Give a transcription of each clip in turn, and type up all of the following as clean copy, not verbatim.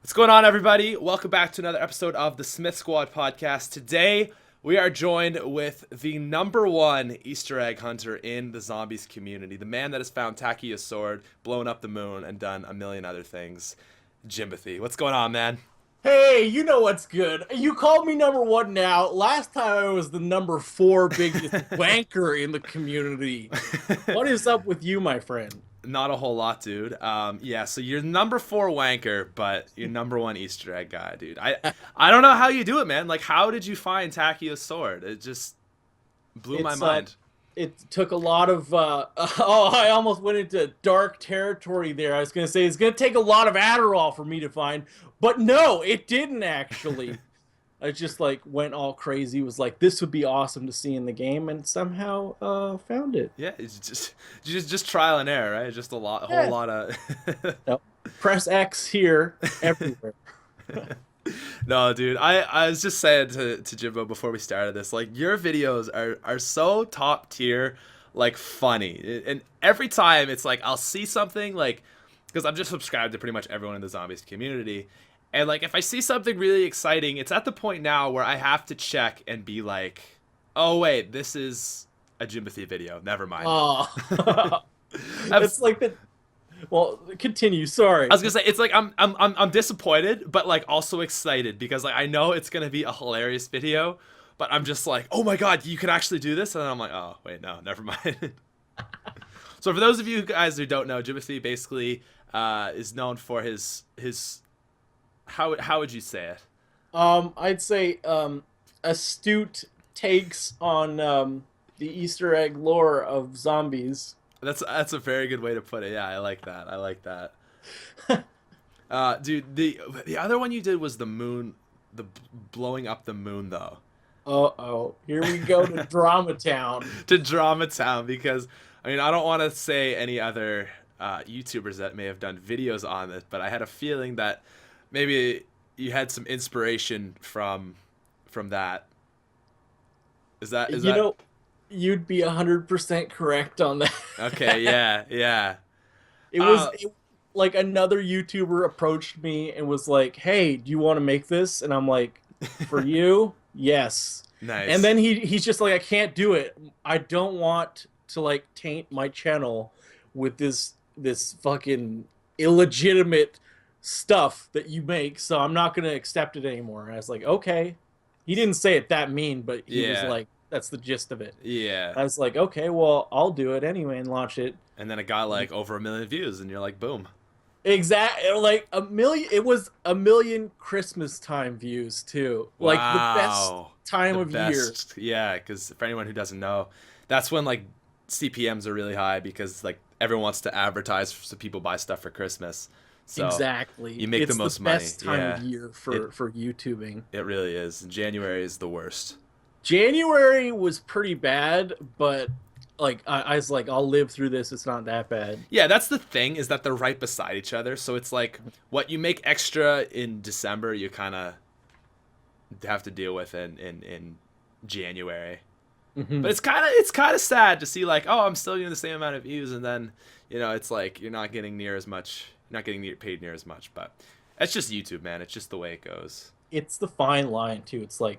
What's going on, everybody? Welcome back to another episode of the SmithSquad Podcast. Today, we are joined with the number one Easter egg hunter in the zombies community, the man that has found Takia's sword, blown up the moon, and done a million other things, TheJimbothy. What's going on, man? Hey, you know what's good. You called me number one now. Last time I was the number four biggest wanker in the community. What is up with you, my friend? Not a whole lot, dude. Yeah, so you're number four wanker, but you're number one Easter egg guy, dude. I don't know how you do it, man. Like, how did you find Takia's sword? It just blew my mind. It took a lot of, oh, I almost went into dark territory there. I was going to say it's going to take a lot of Adderall for me to find, but no, it didn't actually. I just like went all crazy. Was like, this would be awesome to see in the game, and somehow found it. Yeah, it's just trial and error, right? Just a whole lot of. Nope. Press X here, everywhere. No, dude. I was just saying to Jimbo before we started this, like, your videos are so top tier, like, funny. And every time it's like I'll see something, like, because I'm just subscribed to pretty much everyone in the zombies community. And, like, if I see something really exciting, it's at the point now where I have to check and be like, oh, wait, this is a Jimbothy video. Never mind. Oh. It's like the. Well, continue. Sorry. I was gonna say, it's like I'm disappointed, but like also excited because like I know it's gonna be a hilarious video, but I'm just like, oh my god, you can actually do this, and then I'm like, oh wait, no, never mind. So for those of you guys who don't know, Jimbothy basically is known for his how would you say it? I'd say astute takes on the Easter egg lore of zombies. That's a very good way to put it. Yeah, I like that. I like that. Dude, the other one you did was the moon, the blowing up the moon though. Uh-oh. Here we go to Drama Town. To Drama Town, because I mean I don't want to say any other YouTubers that may have done videos on this, but I had a feeling that maybe you had some inspiration from that. Is that You know, you'd be 100% correct on that. Okay, yeah, yeah. It was like another YouTuber approached me and was like, "Hey, do you want to make this?" And I'm like, "For you, yes." Nice. And then he's just like, "I can't do it. I don't want to like taint my channel with this fucking illegitimate stuff that you make, so I'm not gonna accept it anymore." And I was like, "Okay." He didn't say it that mean, but he was like, that's the gist of it. Yeah. I was like, okay, well, I'll do it anyway and launch it. And then it got like over 1 million views, and you're like, boom. Exactly, like 1 million. It was 1 million Christmas time views too. Wow. Like the best time of year. Yeah, because for anyone who doesn't know, that's when like CPMs are really high because like everyone wants to advertise so people buy stuff for Christmas. So exactly. You make the most money. It's the best time of year for YouTubing. It really is. January is the worst. January was pretty bad, but like I was like, I'll live through this. It's not that bad. Yeah, that's the thing, is that they're right beside each other. So it's like what you make extra in December, you kind of have to deal with in January. Mm-hmm. But it's kind of sad to see like, oh, I'm still getting the same amount of views, and then it's like you're not getting near as much. You're not getting paid near as much. But it's just YouTube, man. It's just the way it goes. It's the fine line too. It's like,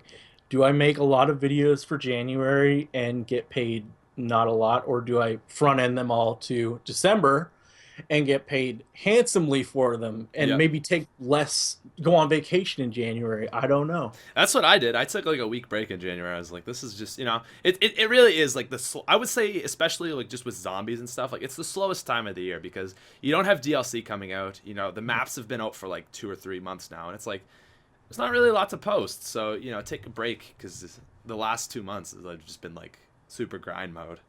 do I make a lot of videos for January and get paid not a lot, or do I front end them all to December and get paid handsomely for them and maybe take less, go on vacation in January? I don't know. That's what I did. I took like a week break in January. I was like, this is just, it really is like I would say, especially like just with zombies and stuff, like it's the slowest time of the year because you don't have DLC coming out. The maps have been out for like 2 or 3 months now, and it's like there's not really a lot to post. So take a break because the last 2 months has just been like super grind mode.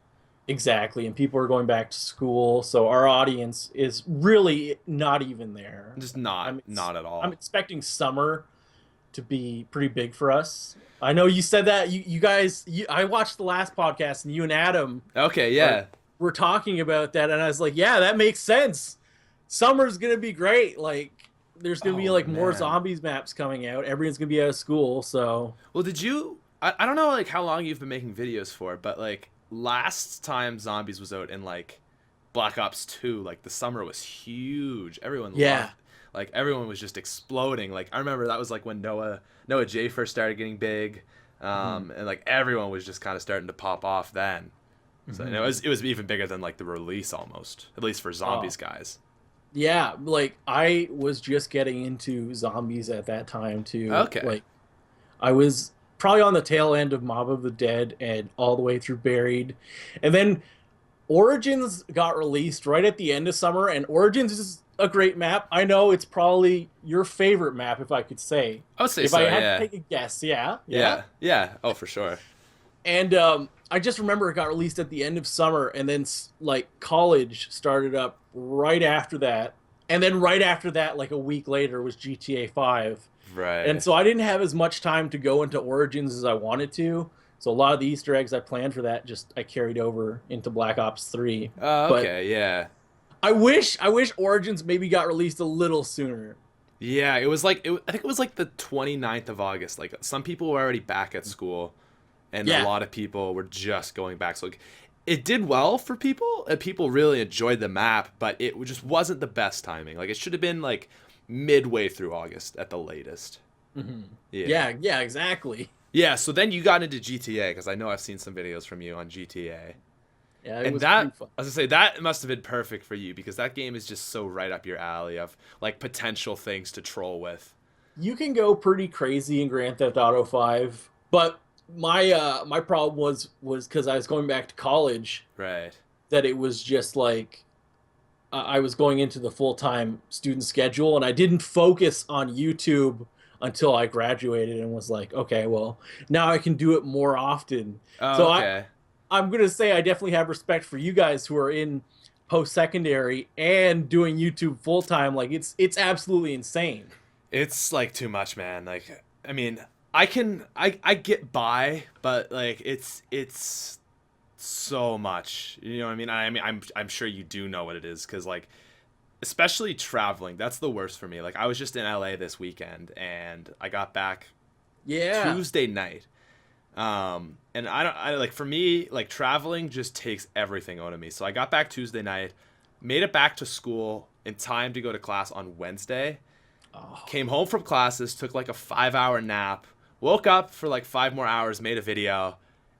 Exactly, and people are going back to school, so our audience is really not even there. Just not at all. I'm expecting summer to be pretty big for us. I know you said that you guys. I watched the last podcast, and you and Adam. Okay, yeah. Were talking about that, and I was like, yeah, that makes sense. Summer's gonna be great. Like, there's gonna be like more zombies maps coming out. Everyone's gonna be out of school, so. Well, did you? I don't know like how long you've been making videos for, but like. Last time Zombies was out in like Black Ops 2, like the summer was huge. Everyone loved Like everyone was just exploding. Like I remember that was like when Noah J first started getting big, and like everyone was just kind of starting to pop off then. So and it was even bigger than like the release almost, at least for zombies guys. Yeah, like I was just getting into zombies at that time too. Okay. Like I was probably on the tail end of Mob of the Dead and all the way through Buried. And then Origins got released right at the end of summer, and Origins is a great map. I know it's probably your favorite map, if I could say. I would say If so. I had Yeah. to take a guess, yeah. Yeah. Yeah. Oh, for sure. And I just remember it got released at the end of summer, and then like college started up right after that. And then right after that, like a week later, was GTA 5. Right. And so I didn't have as much time to go into Origins as I wanted to. So a lot of the Easter eggs I planned for that I carried over into Black Ops 3. Oh, But okay. Yeah. I wish Origins maybe got released a little sooner. Yeah, it was like I think it was like the 29th of August. Like some people were already back at school, and a lot of people were just going back. So like, it did well for people, and people really enjoyed the map, but it just wasn't the best timing. Like it should have been like midway through August at the latest. Yeah, exactly. Yeah, so then you got into GTA because I know I've seen some videos from you on GTA. Yeah, it And was that, pretty fun. I was gonna say, that must have been perfect for you because that game is just so right up your alley of like potential things to troll with. You can go pretty crazy in Grand Theft Auto 5, but my problem was because I was going back to college, Right. that it was just like I was going into the full-time student schedule, and I didn't focus on YouTube until I graduated and was like, okay, well, now I can do it more often. Oh, So okay. I'm going to say I definitely have respect for you guys who are in post-secondary and doing YouTube full-time. Like it's absolutely insane. It's like too much, man. Like, I mean, I get by, but like it's so much. You know what I mean? I'm sure you do know what it is because like especially traveling, that's the worst for me. Like I was just in LA this weekend and I got back Yeah. Tuesday night. And I like for me, like traveling just takes everything out of me. So I got back Tuesday night, made it back to school in time to go to class on Wednesday. Oh, Came home from classes, took like a 5 hour nap, woke up for like 5 more hours, made a video,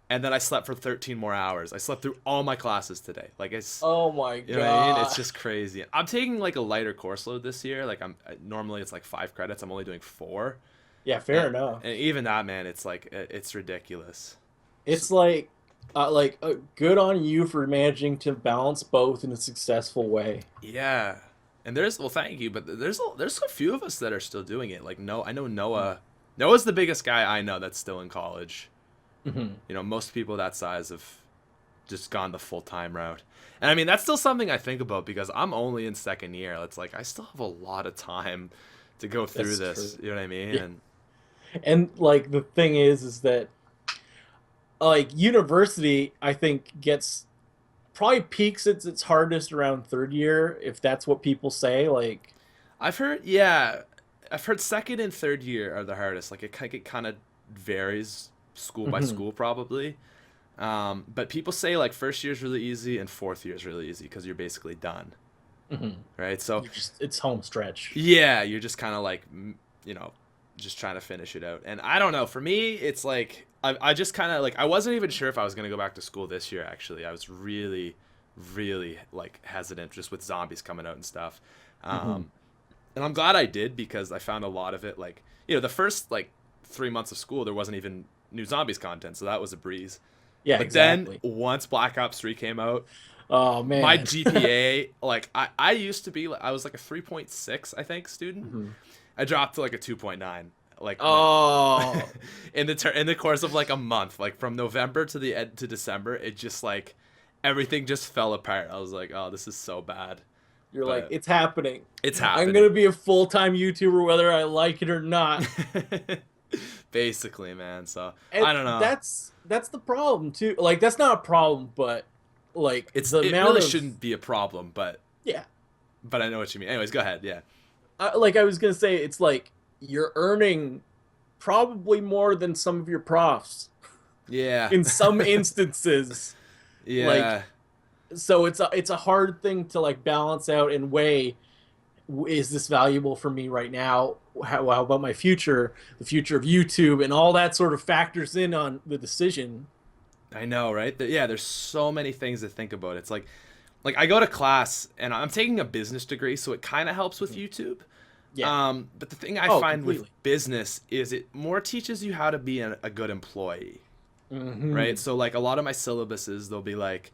and then I slept for 13 more hours. I slept through all my classes today. Like it's, oh my you know what I mean? god. It's just crazy. I'm taking like a lighter course load this year. Like normally it's like 5 credits. I'm only doing 4. Yeah, fair enough. And even that, man, it's like it's ridiculous. It's good on you for managing to balance both in a successful way. Yeah. And well, thank you, but there's a few of us that are still doing it. Like I know Noah. Noah's the biggest guy I know that's still in college. Mm-hmm. You know, most people that size have just gone the full-time route. And I mean, that's still something I think about because I'm only in second year. It's like I still have a lot of time to go through That's this. true. You know what I mean? Yeah. And And like the thing is that like university, I think gets probably peaks at its hardest around third year, if that's what people say. Like, I've heard, second and third year are the hardest. Like it kind of varies school by school probably. But people say like first year is really easy and fourth year is really easy because you're basically done, right? So it's home stretch. yeah, you're just kind of like, you know, just trying to finish it out. And I don't know. For me, it's like I just kind of like I wasn't even sure if I was gonna go back to school this year. Actually, I was really, really like hesitant just with zombies coming out and stuff. And I'm glad I did because I found a lot of it like the first like 3 months of school there wasn't even new zombies content, so that was a breeze. Yeah, But exactly. then once Black Ops 3 came out, Oh man. my GPA like I used to be I was like a 3.6 I think student. I dropped to like a 2.9 like Oh. in the course of like a month, like from November to the end to December, it just like everything just fell apart. I was like, oh, this is so bad. You're But like, it's happening. it's I'm happening. gonna be a full-time YouTuber whether I like it or not. Basically, man. So And I don't know. that's the problem too. Like that's not a problem, but like It the amount really of shouldn't be a problem, but yeah. I know what you mean. Anyways, go ahead. Yeah. Like I was gonna say, it's like you're earning probably more than some of your profs Yeah. in some instances. Yeah. So it's a hard thing to like balance out and weigh. is this valuable for me right now? How about my future, the future of YouTube, and all that sort of factors in on the decision. I know, right? Yeah, there's so many things to think about. It's like I go to class and I'm taking a business degree, so it kind of helps with YouTube. Yeah. But the thing I Oh, find with completely. business is it more teaches you how to be a good employee, Hmm. right? So like a lot of my syllabuses, they'll be like,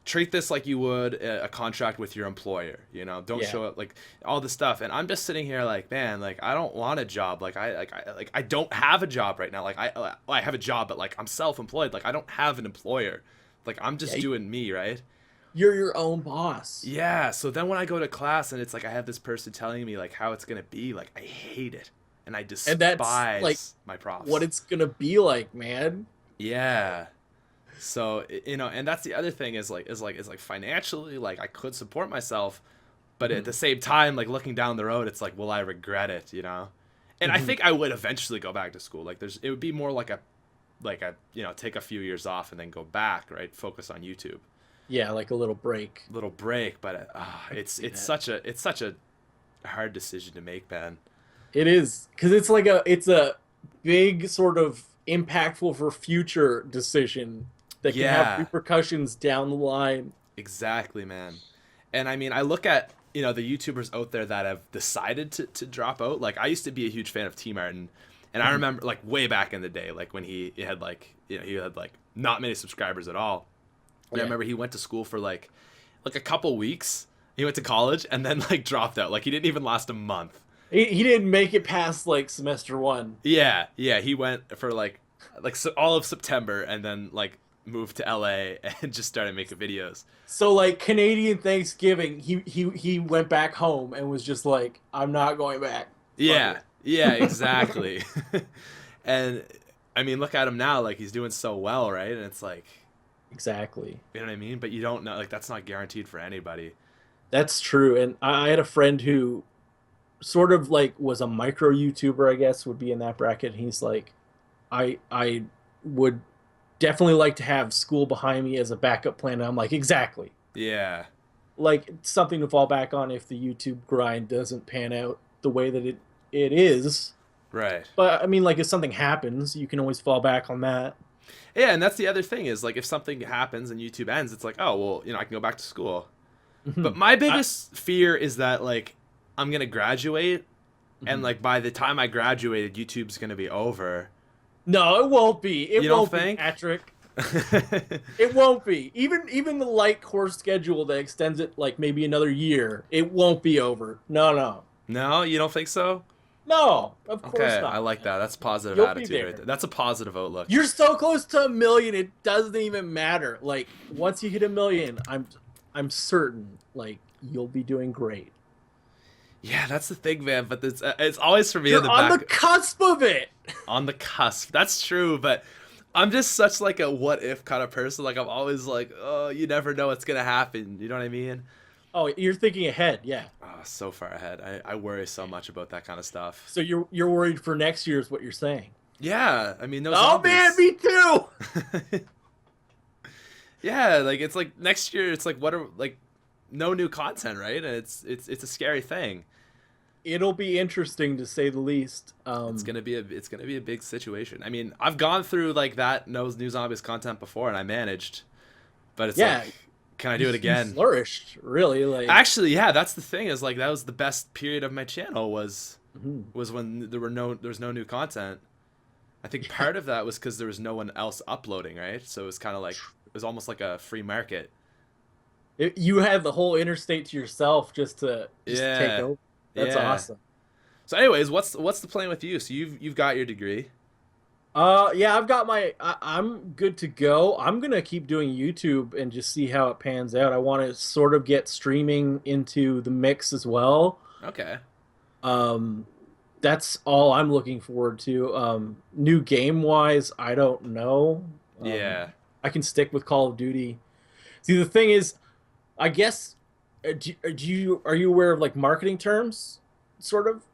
treat this like you would a contract with your employer, don't Yeah. show it like all this stuff. And I'm just sitting here like, man, like I don't want a job. I don't have a job right now. Like I have a job, but like I'm self-employed. Like I don't have an employer. Like I'm Yeah. just doing me, right? You're your own boss. Yeah, so then when I go to class and it's like I have this person telling me like how it's gonna be, like I hate it and I And that's like despise my what profs. it's gonna be like, man. Yeah. So and that's the other thing is like financially, like I could support myself, but at Hmm. the same time, like looking down the road, it's like, will I regret it? And I Hmm. think I would eventually go back to school. Like it would be more like a take a few years off and then go back, right? Focus on YouTube. Yeah, like a little break. Little break, but I can it's see that. it's such a hard decision to make, Ben. It is because it's a big sort of impactful for future decision that can have Yeah, repercussions down the line. exactly, man. And I mean, I look at the YouTubers out there that have decided to drop out. Like I used to be a huge fan of T Martin, and I Mhm. remember like way back in the day, like when he had like he had like not many subscribers at all. And I Yeah, remember he went to school for like a couple weeks. He went to college and then like dropped out. Like he didn't even last a month. he didn't make it past like semester one. Yeah, yeah, he went for like so all of September and then like moved to LA and just started making videos. So like Canadian Thanksgiving, he went back home and was just like, I'm not going back. Fuck Yeah, it. yeah, exactly. And I mean, look at him now, like he's doing so well, right? And it's like, Exactly. you know what I mean? But you don't know, like that's not guaranteed for anybody. That's true. And I had a friend who sort of like was a micro YouTuber, I guess, would be in that bracket. And he's like, I would definitely like to have school behind me as a backup plan. And I'm like, exactly. Yeah, Like something to fall back on if the YouTube grind doesn't pan out the way that it is. right. But I mean, like if something happens, you can always fall back on that. Yeah, and that's the other thing is like if something happens and YouTube ends, it's like, oh well, I can go back to school. But Mhm. my I, biggest fear is that like I'm gonna graduate, and mhm. like by the time I graduated, YouTube's gonna be over. No, it won't be. It You don't won't be, think? Patrick. It won't be. Even the light course schedule that extends it like maybe another year, it won't be over. No, no. No, you don't think so? No, of course Okay, I not, like man. that. That's a positive You'll be attitude right there. there. That's a positive outlook. You're so close to a million, it doesn't even matter. Like once you hit a million, I'm certain like you'll be doing great. Yeah, that's the thing, man. But it's always for me in You're the on the back cusp of it. on the cusp. That's true, but I'm just such like a what if kind of person. Like I'm always like, oh, you never know what's gonna happen. You know what I mean? Oh, you're thinking ahead, yeah. Oh, so far ahead. I worry so much about that kind of stuff. So you're worried for next year is what you're saying. Yeah, I mean, no Oh man, zombies. me too. Yeah, like it's like next year. It's like what are like no new content, right? And it's a scary thing. It'll be interesting to say the least. It's gonna be a big situation. I mean, I've gone through like that no new zombies content before, and I managed. But it's Yeah, like, can I do it you again? flourished really like. Actually, yeah, that's the thing. Is like that was the best period of my channel Mhm. was when there was no new content. I think part of that was because there was no one else uploading, right? So it was kind of like it was almost like a free market. You had the whole interstate to yourself just to take Yeah, over. That's yeah. awesome. So, anyways, what's the plan with you? So you've got your degree. Yeah, I've got I'm good to go. I'm gonna keep doing YouTube and just see how it pans out. I want to sort of get streaming into the mix as well. Okay. Um, that's all I'm looking forward to. New game wise, I don't know. Yeah. I can stick with Call of Duty. See, the thing is, I guess, are you aware of like marketing terms, sort of?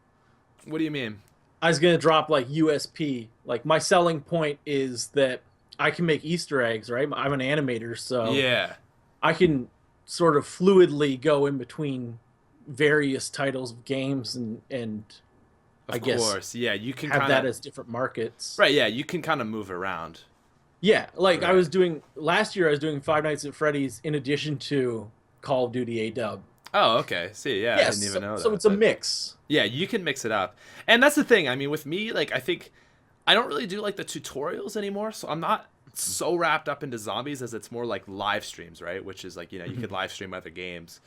What do you mean? I was gonna drop like USP. Like my selling point is that I can make Easter eggs, right? I'm an animator, so Yeah. I can sort of fluidly go in between various titles of games and I Of guess course, yeah, you can have kind that of as different markets. right, yeah, you can kind of move around. Yeah, like I Right. was doing last year, I was doing Five Nights at Freddy's in addition to Call of Duty A-Dub. Oh, okay. See, yeah, I Yes, didn't even know so that. it's a But mix. yeah, you can mix it up. And that's the thing. I mean, with me, like I think I don't really do like the tutorials anymore, so I'm not so wrapped up into zombies as it's more like live streams, right? Which is like, you could live stream other games.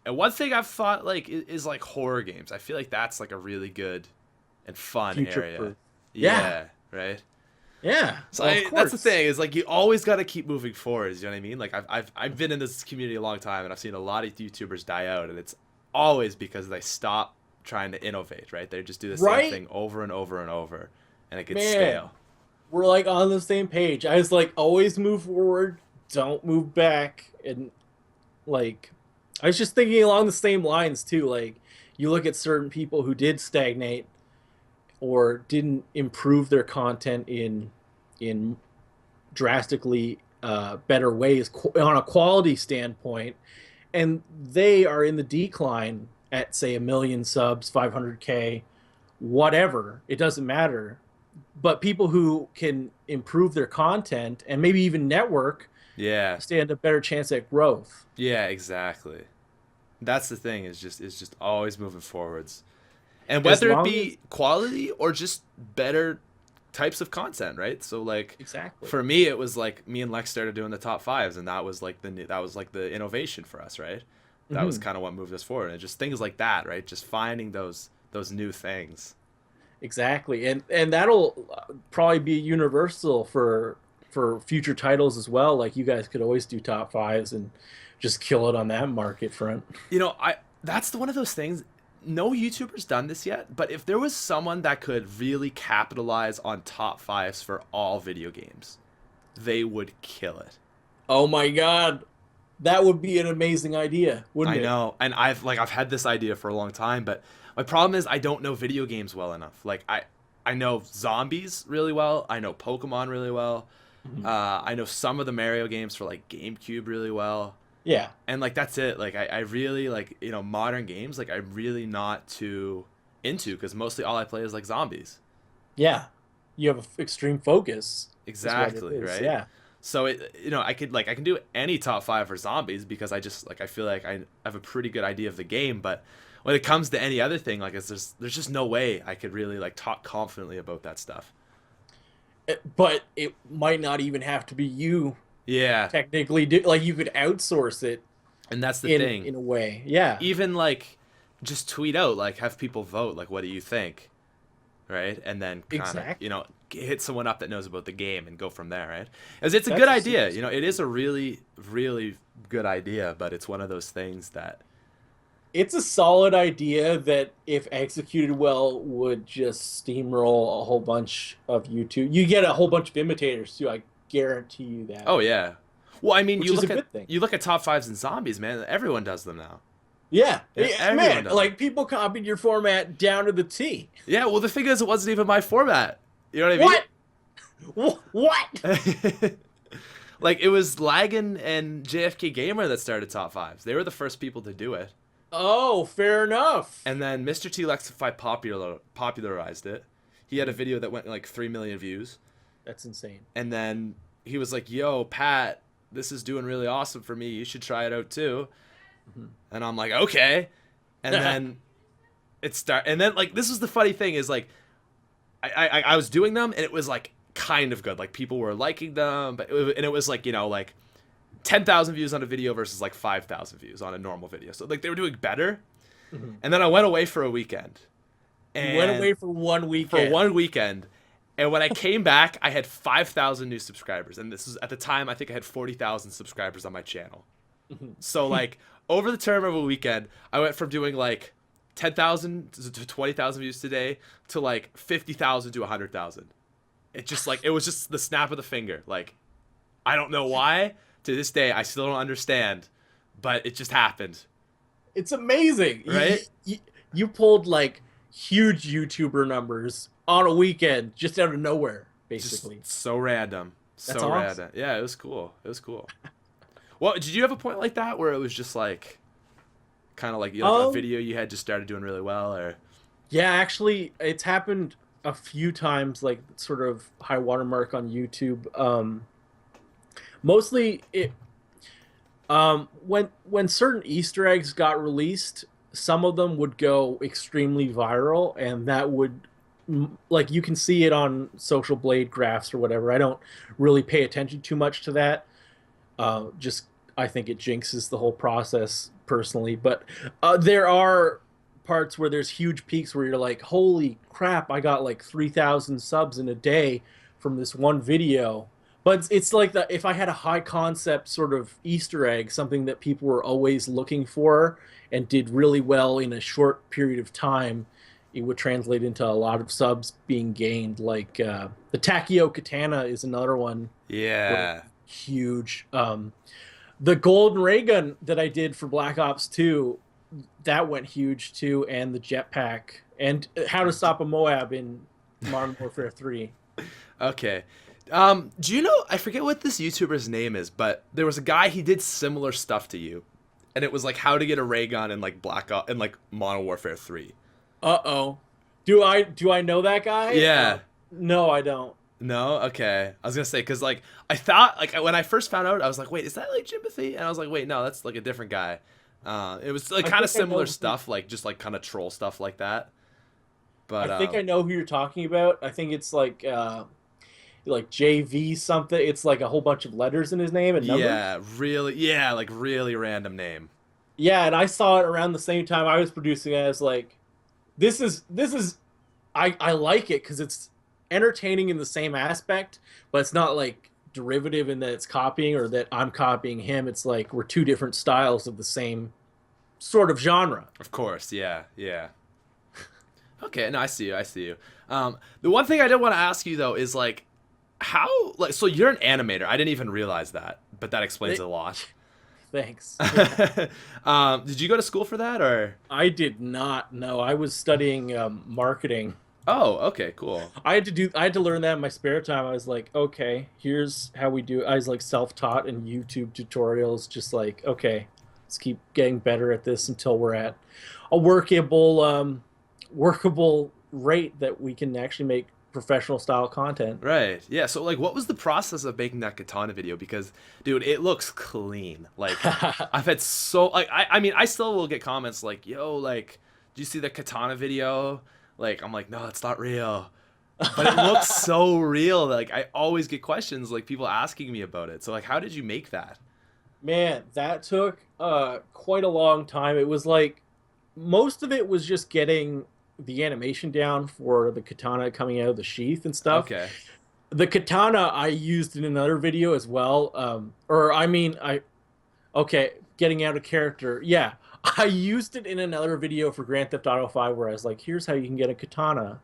And one thing I've thought like is like horror games. I feel like that's like a really good and fun Future area. proof. Yeah, Yeah, right. yeah. So Well, of that's the course. thing is like you always got to keep moving forward. You know what I mean? Like I've been in this community a long time, and I've seen a lot of YouTubers die out, and it's always because they stop trying to innovate. Right? They just do the same Right? thing over and over and over, and it gets Man, stale. we're like on the same page. I was like, always move forward, don't move back. And like, I was just thinking along the same lines too. Like, you look at certain people who did stagnate or didn't improve their content in drastically better ways on a quality standpoint, and they are in the decline at say a million subs, 500K, whatever. It doesn't matter. But people who can improve their content and maybe even network Yeah, stand a better chance at growth. yeah, exactly. That's the thing is just always moving forwards, and As whether it long as be quality or just better types of content, right? So like exactly. for me, it was like me and Lex started doing the top fives, and that was like that was like the innovation for us, right? That was Hmm. kind of what moved us forward, and just things like that, right? Just finding those new things. Exactly, and that'll probably be universal for future titles as well. Like you guys could always do top fives and just kill it on that market front. I that's one of those things. No YouTuber's done this yet, but if there was someone that could really capitalize on top fives for all video games, they would kill it. Oh my god, that would be an amazing idea, wouldn't I it? know, and I've had this idea for a long time, but my problem is I don't know video games well enough. Like I know zombies really well. I know Pokemon really well. Mhm. I know some of the Mario games for like GameCube really well, Yeah, and like that's it. Like I really like modern games. Like I'm really not too into because mostly all I play is like zombies. yeah. You have an extreme focus, is what it Exactly, is. right? Yeah. So I can do any top five for zombies because I just like I feel like I have a pretty good idea of the game, but when it comes to any other thing, like there's just no way I could really like talk confidently about that stuff. But it might not even have to be you Yeah, technically do, like you could outsource it and that's the in thing. a way. Yeah. Even like just tweet out like have people vote like what do you think, right? And then kind of Exactly. hit someone up that knows about the game and go from there, right? Because it's a good That's a idea. super It is a really good idea, but it's one of those things that it's a solid idea that if executed well would just steamroll a whole bunch of YouTube. You get a whole bunch of imitators too, I guarantee you that. oh yeah. Well, I mean, Which is a good thing. you look at top fives and zombies, man. Everyone does them now. Yeah. Yeah, everyone Man, does them. like people copied your format down to the T. Yeah. Well, the thing is, it wasn't even my format. You know What? what What? I mean? Like it was Lagan and JFK Gamer that started top fives. They were the first people to do it, Oh, fair enough. and then Mr. T Lexify popularized it. He had a video that went like 3 million views, That's insane. and then he was like, "Yo, Pat, this is doing really awesome for me. You should try it out too." Mhm. And I'm like, "Okay," and then and then like this was the funny thing is like I was doing them and it was like kind of good. Like people were liking them, but it was like like 10,000 views on a video versus like 5,000 views on a normal video. So like they were doing better. Mhm. And then I went away for a weekend. You went And away for one weekend. for one weekend. And when I came back, I had 5,000 new subscribers. And this was at the time I think I had 40,000 subscribers on my channel. Mhm. So like over the term of a weekend, I went from doing like 10,000 to 20,000 views today to like 50,000 to 100,000. It just like it was just the snap of the finger. Like I don't know why. To this day, I still don't understand, but it just happened, It's amazing. right? You pulled like huge YouTuber numbers on a weekend just out of nowhere, basically. Just so random, That's so awesome. random. Yeah, it was cool. It was cool. Well, did you have a point like that where it was just like Kind of like a Um, video you had just started doing really well, or yeah, actually, it's happened a few times, like sort of high watermark on YouTube. Mostly it when certain Easter eggs got released, some of them would go extremely viral, and that would like you can see it on social blade graphs or whatever. I don't really pay attention too much to that. Just I think it jinxes the whole process personally. But there are parts where there's huge peaks where you're like, holy crap, I got like 3,000 subs in a day from this one video. But it's like the if I had a high concept sort of Easter egg, something that people were always looking for and did really well in a short period of time, it would translate into a lot of subs being gained. Like the Takio Katana is another one where yeah. huge. The golden ray gun that I did for Black Ops 2, that went huge too, and the jetpack, and how to stop a Moab in Modern Warfare 3. Okay. Do you know? I forget what this YouTuber's name is, but there was a guy. He did similar stuff to you, and it was like how to get a ray gun in like Black Ops in like Modern Warfare 3. Uh-oh. Do I know that guy? Yeah. No, I don't. No? Okay. I was gonna say, because, like, I thought, like, when I first found out, I was like, wait, is that, like, Jimbothy? And I was like, wait, no, that's, like, a different guy. It was, like, I kind of think I know similar stuff, like, just, like, kind of troll stuff like that. But, I think I know who you're talking about. I think it's like JV something. It's like a whole bunch of letters in his name and numbers. yeah, like, really random name. Yeah, and I saw it around the same time I was producing it. I was like, this is I like it because it's entertaining in the same aspect, but it's not like derivative in that it's copying or that I'm copying him. It's like we're two different styles of the same sort of genre. Of course, yeah, yeah. Okay, no, I see you, I see you. The one thing I did want to ask you, though, is, like, how, like, so you're an animator. I didn't even realize that, but that explains a lot. Thanks. Yeah. Did you go to school for that, or? I did not know. I was studying marketing. Oh, okay, cool. I had to learn that in my spare time. I was like, okay, here's how we do it. I was like self-taught in YouTube tutorials, just like, okay, let's keep getting better at this until we're at a workable rate that we can actually make professional style content. Right. Yeah. So, like, what was the process of making that katana video? Because, dude, it looks clean. Like, I've had so, like, I mean, I still will get comments like, yo, like, do you see the katana video? Like, I'm like, no, it's not real. But it looks so real. Like, I always get questions, like, people asking me about it. So, like, how did you make that? Man, that took quite a long time. It was like most of it was just getting the animation down for the katana coming out of the sheath and stuff. Okay. The katana I used in another video as well. Or I mean, okay, getting out of character. Yeah, I used it in another video for Grand Theft Auto 5 where I was like, here's how you can get a katana.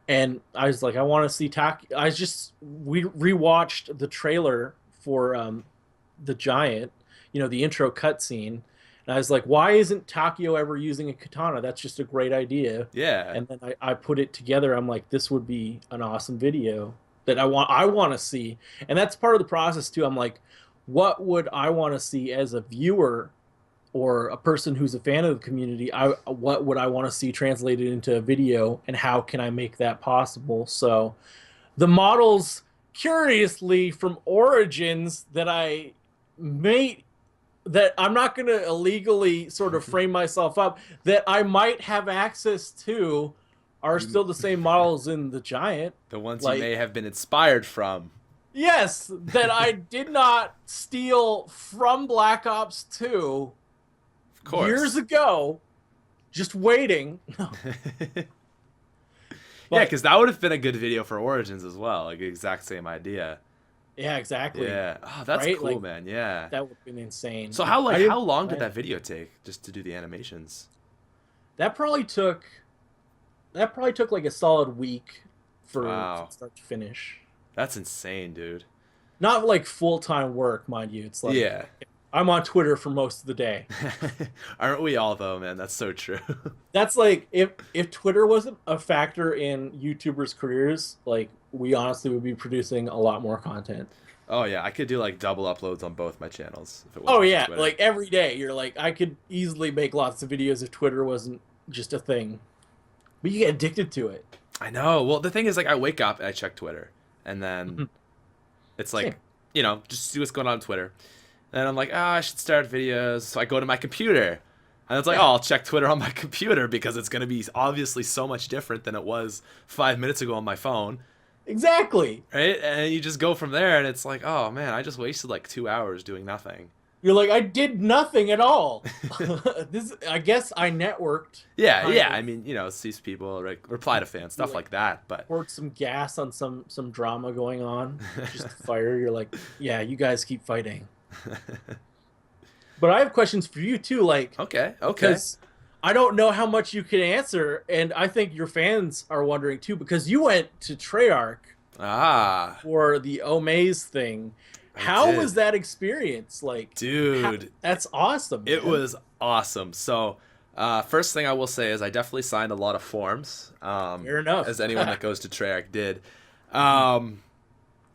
And I was like, I want to see we rewatched the trailer for the Giant, the intro cutscene. And I was like, why isn't Takio ever using a katana? That's just a great idea. Yeah. And then I put it together. I'm like, this would be an awesome video that I want to see. And that's part of the process too. I'm like, what would I want to see as a viewer or a person who's a fan of the community? What would I want to see translated into a video, and how can I make that possible? So the models, curiously, from Origins that I made, that I'm not going to illegally sort of frame myself up, that I might have access to, are still the same models in the Giant. The ones Like, you may have been inspired from. yes, that I did not steal from Black Ops 2 Of course. years ago, just waiting. Yeah, because that would have been a good video for Origins as well. Like, the exact same idea. Yeah, exactly. Yeah. Oh, that's Right? cool, Like, man. Yeah. that would have been insane. So I how didn't long did plan that video take just to do the animations? That probably took like a solid week for Wow. start to finish. That's insane, dude. Not like full-time work, mind you. It's like Yeah. I'm on Twitter for most of the day. Aren't we all though, man? That's so true. That's like if Twitter wasn't a factor in YouTubers' careers, like we honestly would be producing a lot more content. Oh yeah, I could do like double uploads on both my channels if it Oh wasn't for yeah, Twitter. like every day you're like, I could easily make lots of videos if Twitter wasn't just a thing. But you get addicted to it. I know. Well, the thing is, like, I wake up and I check Twitter, and then Mhm. it's Same. like, just see what's going on Twitter. And I'm like, I should start videos. So I go to my computer, and it's like, Yeah, oh, I'll check Twitter on my computer because it's gonna be obviously so much different than it was 5 minutes ago on my phone, exactly. right? And you just go from there, and it's like, oh man, I just wasted like 2 hours doing nothing. You're like, I did nothing at all. This, I guess, I networked Yeah, kind yeah. of. I mean, sees people, like, reply to fans, You stuff like like that. But poured some gas on some drama going on, just fire. You're like, yeah, you guys keep fighting. But I have questions for you too, like okay, okay. because I don't know how much you can answer, and I think your fans are wondering too because you went to Treyarch Ah, for the Omaze thing. I How was did. that experience? Like, Dude, that's awesome, it man. was awesome. So, first thing I will say is I definitely signed a lot of forms, Fair enough. as anyone that goes to Treyarch did. Um,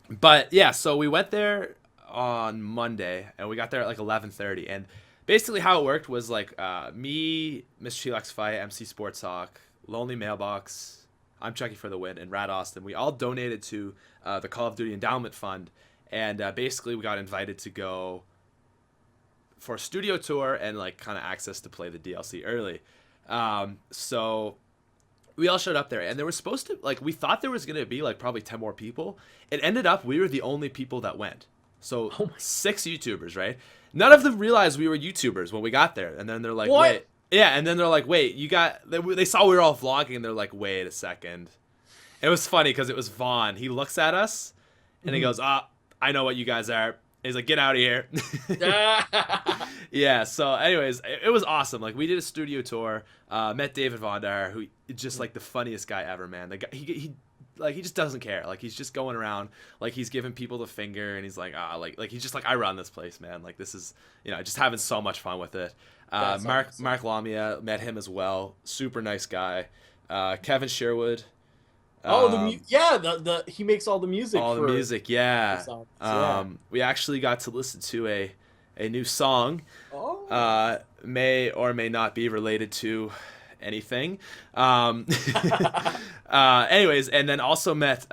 but yeah, so we went there on Monday, and we got there at like 11:30. And basically, how it worked was like me, Miss Chilex Fight, MC Sports Talk, Lonely Mailbox, I'm Chucky for the Win, and Rad Austin. We all donated to the Call of Duty Endowment Fund, and basically we got invited to go for a studio tour and like kind of access to play the DLC early. So we all showed up there, and there was supposed to, like, we thought there was gonna be like probably 10 more people. It ended up we were the only people that went. So Oh my, six YouTubers, right? None of them realized we were YouTubers when we got there, and then they're like, what? wait, yeah, and then they're like, wait, you got? They saw we were all vlogging, and they're like, wait a second. It was funny because it was Vaughn. He looks at us, and he Mhm. goes, I know what you guys are. He's like, get out of here. Ah. Yeah, so anyways, it was awesome. Like, we did a studio tour, met David Vondar, who is just like the funniest guy ever, man. The guy, he like, he just doesn't care. Like, he's just going around, like, he's giving people the finger, and he's like, like he's just like, I run this place, man. Like, this is, just having so much fun with it. That's awesome. Mark Lamia, met him as well. Super nice guy. Kevin Sherwood. Oh, Um, yeah, the he makes all the music all the music, for yeah. songs. Yeah. We actually got to listen to a new song, Oh. may or may not be related to anything. Anyways, and then also met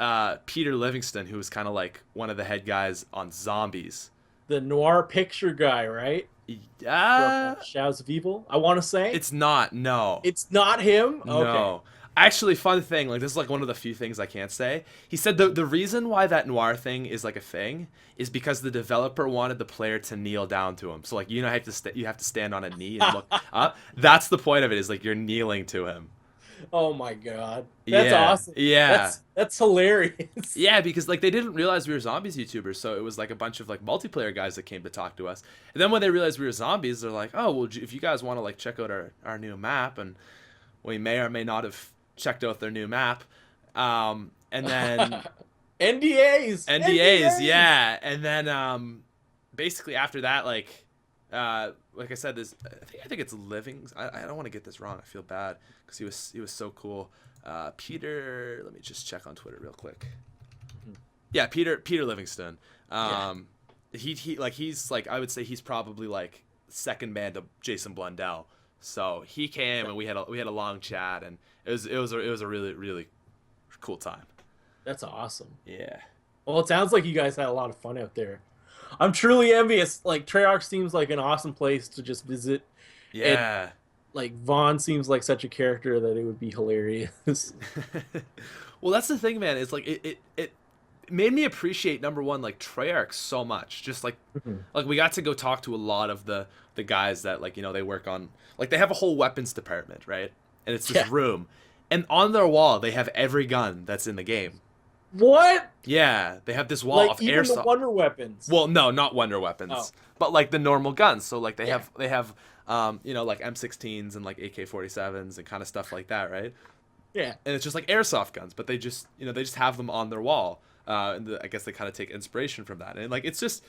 Peter Livingston, who was kind of like one of the head guys on Zombies. The noir picture guy, right? From Uh, Shadows of Evil. I want to say it's not. No. it's not him. Okay. No. Actually, fun thing, like, this is like one of the few things I can't say. He said the reason why that noir thing is like a thing is because the developer wanted the player to kneel down to him. So, like, you have to stand on a knee and look up. That's the point of it, is like you're kneeling to him. Oh my god, that's Yeah. awesome. Yeah. That's hilarious. Yeah, because like they didn't realize we were zombies YouTubers, so it was like a bunch of like multiplayer guys that came to talk to us. And then when they realized we were zombies, they're like, "Oh, well, if you guys want to like check out our new map," and we may or may not have checked out their new map. And then NDAs. NDAs, yeah. And then basically after that, like I said, this I think it's Living. I don't want to get this wrong. I feel bad because he was so cool. Peter, let me just check on Twitter real quick. Yeah, Peter Livingston. Yeah. He's like, I would say he's probably like second man to Jason Blundell. So he came and we had a long chat, and it was a really really cool time. That's awesome. Yeah. Well, it sounds like you guys had a lot of fun out there. I'm truly envious. Like Treyarch seems like an awesome place to just visit, and Yeah. like Vaughn seems like such a character that it would be hilarious. Well, that's the thing, man. It's like it made me appreciate, number one, like, Treyarch so much. Just like we got to go talk to a lot of the guys that, like, they work on, like, they have a whole weapons department, right? And it's this Yeah. room, and on their wall they have every gun that's in the game. What? Yeah, they have this wall Like of even the airsoft. Wonder Weapons. Well, no, not Wonder Weapons, Oh. but like the normal guns. So like Yeah. they have like M16s and like AK-47s and kind of stuff like that, right? Yeah. And it's just like airsoft guns, but they just they just have them on their wall. I guess they kind of take inspiration from that, and like it's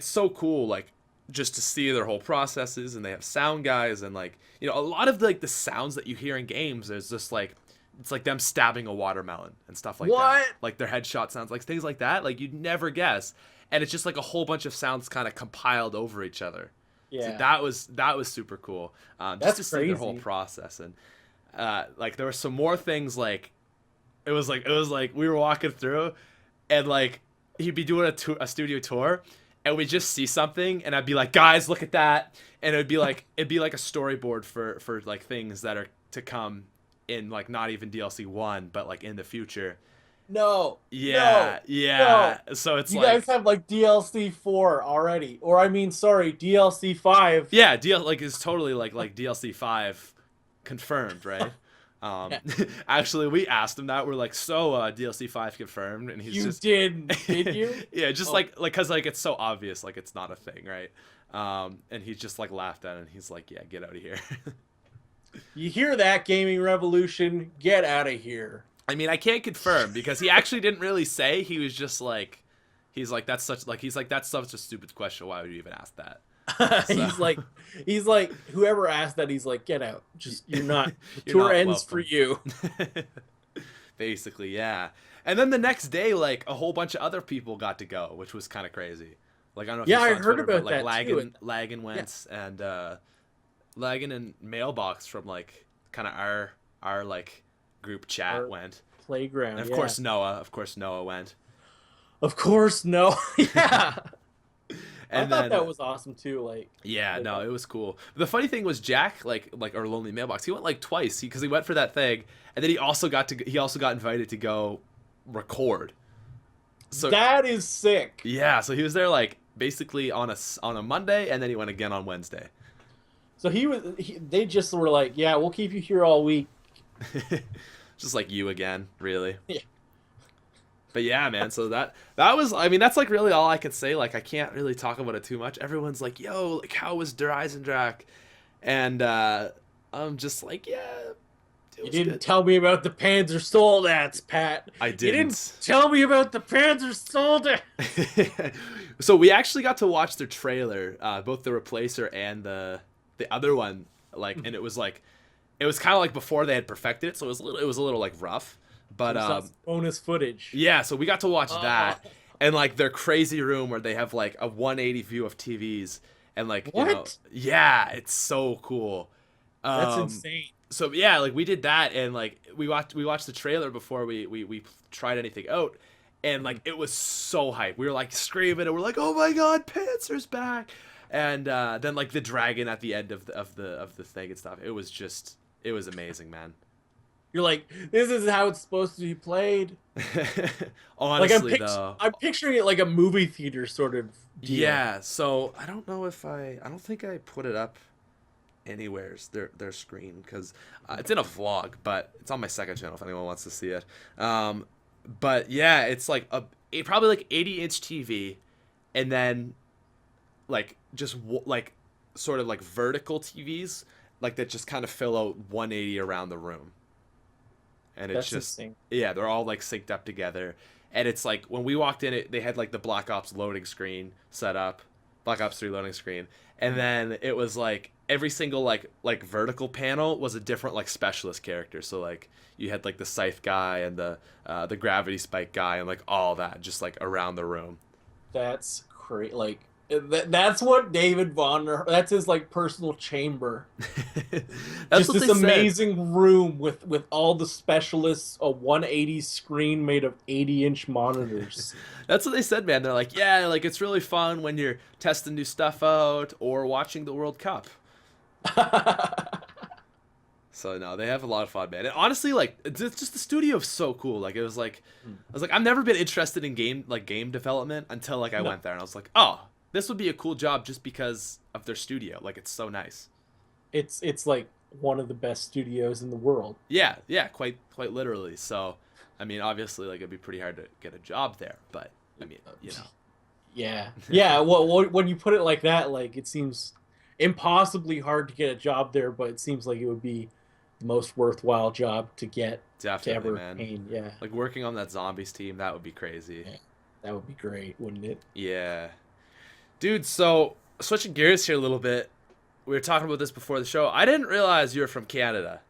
so cool, like, just to see their whole processes. And they have sound guys, and like a lot of like the sounds that you hear in games is just like it's like them stabbing a watermelon and stuff like that. What? Like their headshot sounds, like things like that. Like you'd never guess, and it's just like a whole bunch of sounds kind of compiled over each other. So Yeah. that was super cool. Just That's to see their whole crazy. process, and like there were some more things like it was like we were walking through, and like he'd be doing a studio tour, and we'd just see something, and I'd be like, guys, look at that, and it'd be like a storyboard for like things that are to come in, like not even DLC 1, but like in the future. No. Yeah, No. yeah. No. So it's You like, guys have like DLC 4 already. Or I mean, sorry, DLC 5. yeah, like it's totally like DLC 5 confirmed, right? Yeah. Actually, we asked him that. We're like, so DLC 5 confirmed, and he's You just did you? yeah, just Oh. like cuz like it's so obvious like it's not a thing, right? And he just like laughed at it, and he's like, yeah, get out of here. You hear that, Gaming Revolution? Get out of here. I mean, I can't confirm because he actually didn't really say. He was just like, he's like, that's such a stupid question. Why would you even ask that? So. he's like, whoever asked that, he's like, get out. Just, you're not, the You're tour not ends for welcome. you. Basically, yeah. And then the next day, like a whole bunch of other people got to go, which was kind of crazy. Like I don't know if Yeah, you saw I on heard Twitter, about but like that too. Laggin went, and Laggin and Mailbox from like kind of our like group chat Our went. Playground. And Yeah. Of course Noah went. Of course, no. Yeah. And I thought then that was awesome too. Like, yeah, no, it was cool. The funny thing was Jack, like our lonely mailbox. He went like twice because he went for that thing, and then he also got invited to go record. So that is sick. yeah, so he was there like basically on a Monday, and then he went again on Wednesday. So they just were like, yeah, we'll keep you here all week. Just like you again, really. Yeah. But yeah, man. So that was, I mean, that's like really all I could say. Like I can't really talk about it too much. Everyone's like, "Yo, like how was Der Eisendrache?" And I'm just like, "Yeah, it You was didn't good." tell me about the Panzer Soldads, Pat. I You didn't didn't. tell me about the Panzer Soldads. So we actually got to watch their trailer, both the Replacer and the other one. Like, and it was kind of like before they had perfected it, so it was a little like rough. But Bonus footage. yeah, so we got to watch that, and like their crazy room where they have like a 180 view of TVs, and like you know, What? yeah, it's so cool. That's insane. So yeah, like we did that, and like we watched the trailer before we tried anything out, and like it was so hype. We were like screaming, and we're like, oh my god, Panzer's back, and then like the dragon at the end of the thing and stuff. It was amazing, man. You're like, this is how it's supposed to be played. Honestly, Like though. I'm picturing it like a movie theater sort of deal. Yeah, so I don't know if I don't think I put it up anywhere's their screen because it's in a vlog, but it's on my second channel if anyone wants to see it. But yeah, it's like probably like 80-inch TV, and then like just like sort of like vertical TVs like that just kind of fill out 180 around the room. And it's That's just insane. yeah, they're all like synced up together, and it's like when we walked in, they had like the Black Ops loading screen set up, Black Ops 3 loading screen, and then it was like every single like vertical panel was a different like specialist character. So like you had like the scythe guy and the gravity spike guy and like all that just like around the room. That's crazy. Like that's what David Vonner. That's his like personal chamber. That's Just what this they said. amazing room with all the specialists, a 180 screen made of 80-inch monitors. That's what they said, man. They're like, yeah, like it's really fun when you're testing new stuff out or watching the World Cup. So no, they have a lot of fun, man. And honestly, like it's just the studio is so cool. Like it was like, I was like, I've never been interested in game development until like I went there, and I was like, oh, this would be a cool job just because of their studio. Like it's so nice. It's like one of the best studios in the world. Yeah, yeah, quite literally. So, I mean, obviously, like it'd be pretty hard to get a job there, but I mean, you know. Yeah, yeah. Well, when you put it like that, like it seems impossibly hard to get a job there, but it seems like it would be the most worthwhile job to get Definitely, to ever man. obtain. Yeah, Like working on that zombies team, that would be crazy. Yeah. That would be great, wouldn't it? Yeah. Dude, so switching gears here a little bit. We were talking about this before the show. I didn't realize you were from Canada.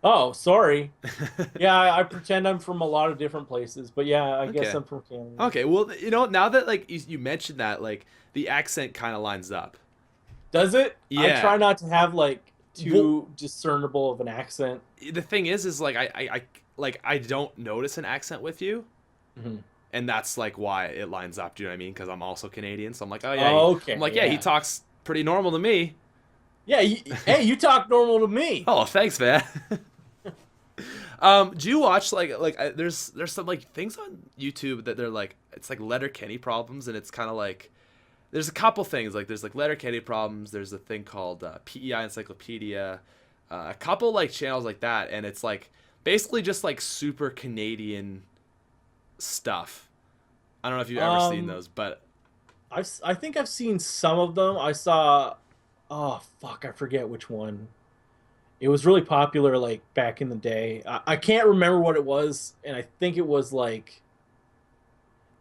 Oh, sorry. Yeah, I pretend I'm from a lot of different places, but yeah, I guess Okay. I'm from Canada. Okay. Well, now that like you mentioned that, like the accent kind of lines up. Does it? I Yeah. try not to have like Well, too discernible of an accent. the thing is like I don't notice an accent with you, Mhm. and that's like why it lines up. Do you know what I mean? Because I'm also Canadian, so I'm like, oh yeah, I'm Okay, like, yeah, he yeah. talks pretty normal to me. Yeah, hey, you talk normal to me. Oh, thanks, man. Do you watch there's some like things on YouTube that they're like it's like Letterkenny problems, and it's kind of like there's a couple things like there's like Letterkenny problems. There's a thing called PEI Encyclopedia, a couple like channels like that, and it's like basically just like super Canadian stuff. I don't know if you've ever seen Um, those, but I think I've seen some of them. I saw, oh fuck, I forget which one. It was really popular like back in the day. I can't remember what it was, and I think it was like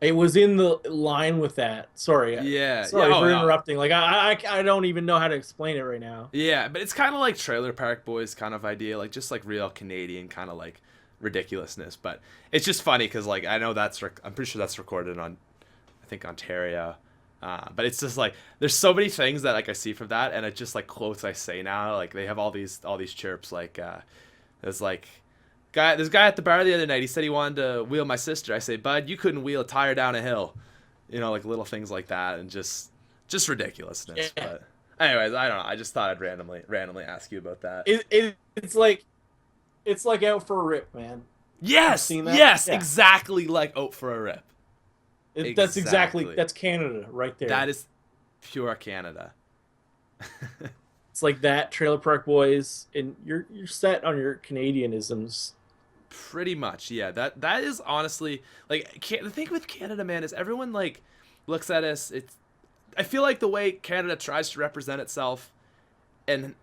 it was in the line with that. Sorry, yeah, yeah, sorry oh for no, interrupting. Like I don't even know how to explain it right now. yeah, but it's kind of like Trailer Park Boys kind of idea, like just like real Canadian kind of like ridiculousness. But it's just funny because like I know I'm pretty sure that's recorded on I think Ontario. But it's just like there's so many things that like I see from that, and it's just like quotes I say now. Like they have all these chirps. Like there's like this guy at the bar the other night. He said he wanted to wheel my sister. I say, bud, you couldn't wheel a tire down a hill. Like little things like that, and just ridiculousness. Yeah, But anyways, I don't know. I just thought I'd randomly ask you about that. it's like out for a rip, man. You've Yes, seen that? yes, Yeah. exactly like Out for a Rip. Exactly. That's Canada right That there. is pure Canada. It's like that Trailer Park Boys, and you're set on your Canadianisms. Pretty much, yeah. That is honestly like the thing with Canada, man, is everyone like looks at us. It's I feel like the way Canada tries to represent itself and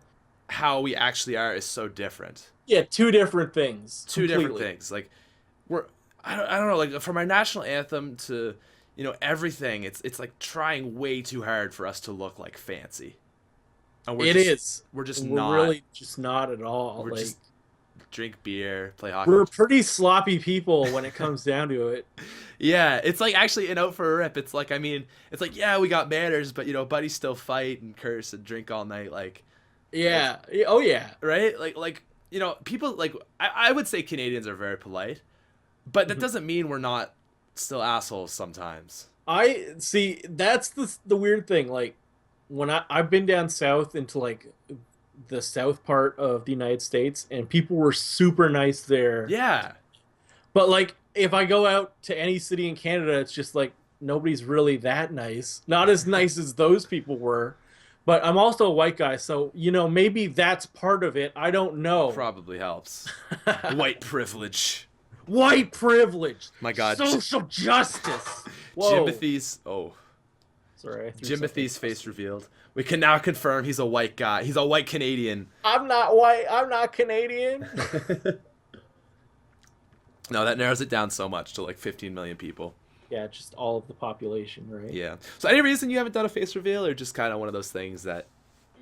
how we actually are is so different. Yeah, two different things Two different completely. things. Like we're I don't know, like from our national anthem to everything. It's like trying way too hard for us to look like fancy, and It is. we're just We're not. really just not at all. We're Like just drink beer, play hockey. we're pretty sloppy people when it comes down to it. Yeah, it's like actually an Out for a Rip. It's like I mean, it's like yeah, we got manners, but buddies still fight and curse and drink all night, like Yeah. Oh yeah. right, like people like I would say Canadians are very polite, but that Mhm. doesn't mean we're not still assholes sometimes. I see. That's the weird thing. Like when I've been down south into like the south part of the United States, and people were super nice there. Yeah, But like if I go out to any city in Canada, it's just like nobody's really that nice. Not as nice as those people were. But I'm also a white guy, so maybe that's part of it. I don't know. probably helps. White privilege. White privilege, My God, social justice. Whoa, Jimbothy's sorry, I threw something. Jimbothy's face revealed. We can now confirm he's a white guy. He's a white Canadian. I'm not white. I'm not Canadian. No, that narrows it down so much to like 15 million people. Yeah, just all of the population, right? Yeah. So any reason you haven't done a face reveal, or just kind of one of those things that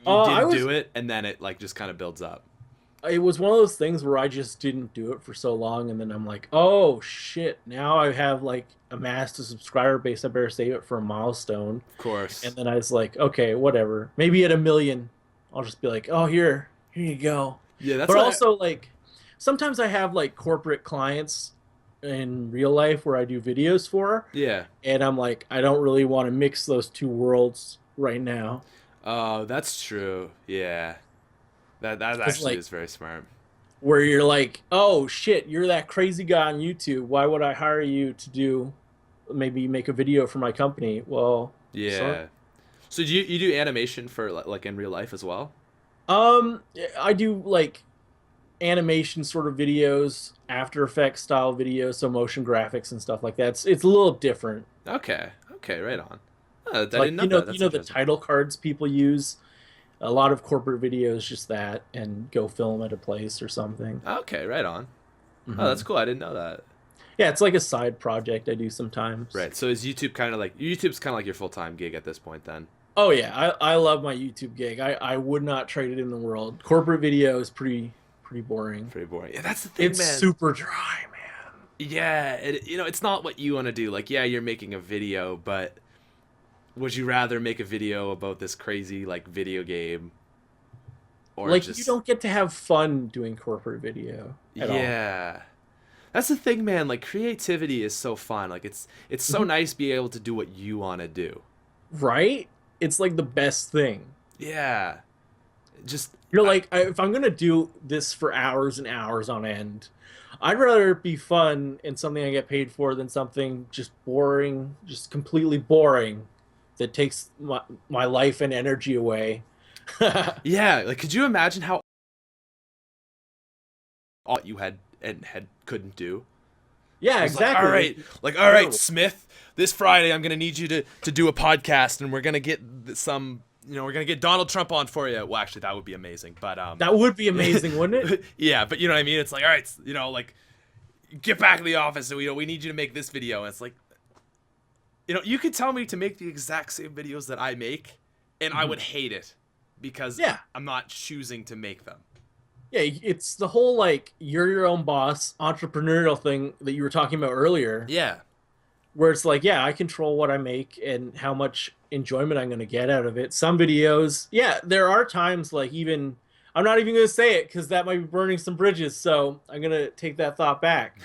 you I did was. do it and then it like just kind of builds up? It was one of those things where I just didn't do it for so long, and then I'm like, oh shit! Now I have like amassed a subscriber base. I better save it for a milestone. Of course. And then I was like, okay, whatever. Maybe at 1 million, I'll just be like, oh, here you go. Yeah, that's But what also, like, sometimes I have like corporate clients in real life where I do videos for, yeah. and I'm like, I don't really want to mix those two worlds right now. Oh, that's true. Yeah. That Because actually like, is very smart. where you're like, oh shit, you're that crazy guy on YouTube. Why would I hire you to do maybe make a video for my company? Well, sorry. Yeah. So do you do animation for like in real life as well? Um, I do like animation sort of videos, After Effects style videos, so motion graphics and stuff like that. It's a little different. Okay. Okay, right on. I Like didn't know that. you That's know the interesting. title cards people use. A lot of corporate videos just that, and go film at a place or something. Okay, right on. Oh, Hmm. that's cool. I didn't know that. Yeah, it's like a side project I do sometimes. Right. So is YouTube kind of like YouTube's kind of like your full-time gig at this point then? Oh yeah, I love my YouTube gig. I would not trade it in the world. Corporate video is pretty boring. Pretty boring. Yeah, that's the thing, It's man. super dry, man. Yeah, it's not what you want to do. Like, yeah, you're making a video, but would you rather make a video about this crazy like video game, or Like, you just don't get to have fun doing corporate video at all. yeah. That's the thing, man. Like, creativity is so fun. Like, it's so nice being able to do what you want to do. Right? It's like the best thing. Yeah, just You're like, if I'm gonna do this for hours and hours on end, I'd rather it be fun and something I get paid for than something just boring, just completely boring, that takes my life and energy away. yeah. Like, could you imagine how all you had and had couldn't do? Yeah, It's exactly. like, all right, Smith, this Friday I'm gonna need you to do a podcast, and we're gonna get some, we're gonna get Donald Trump on for you. Well, actually, that would be amazing, but That would be amazing, wouldn't it? yeah, but you know what I mean. It's like, all right, like, get back in the office, and we need you to make this video. And it's like, you could tell me to make the exact same videos that I make, and I would hate it because Yeah. I'm not choosing to make them. Yeah, it's the whole like you're your own boss entrepreneurial thing that you were talking about earlier, Yeah, where it's like, yeah, I control what I make and how much enjoyment I'm going to get out of it. Some videos, yeah, there are times like even I'm not even going to say it because that might be burning some bridges, so I'm going to take that thought back.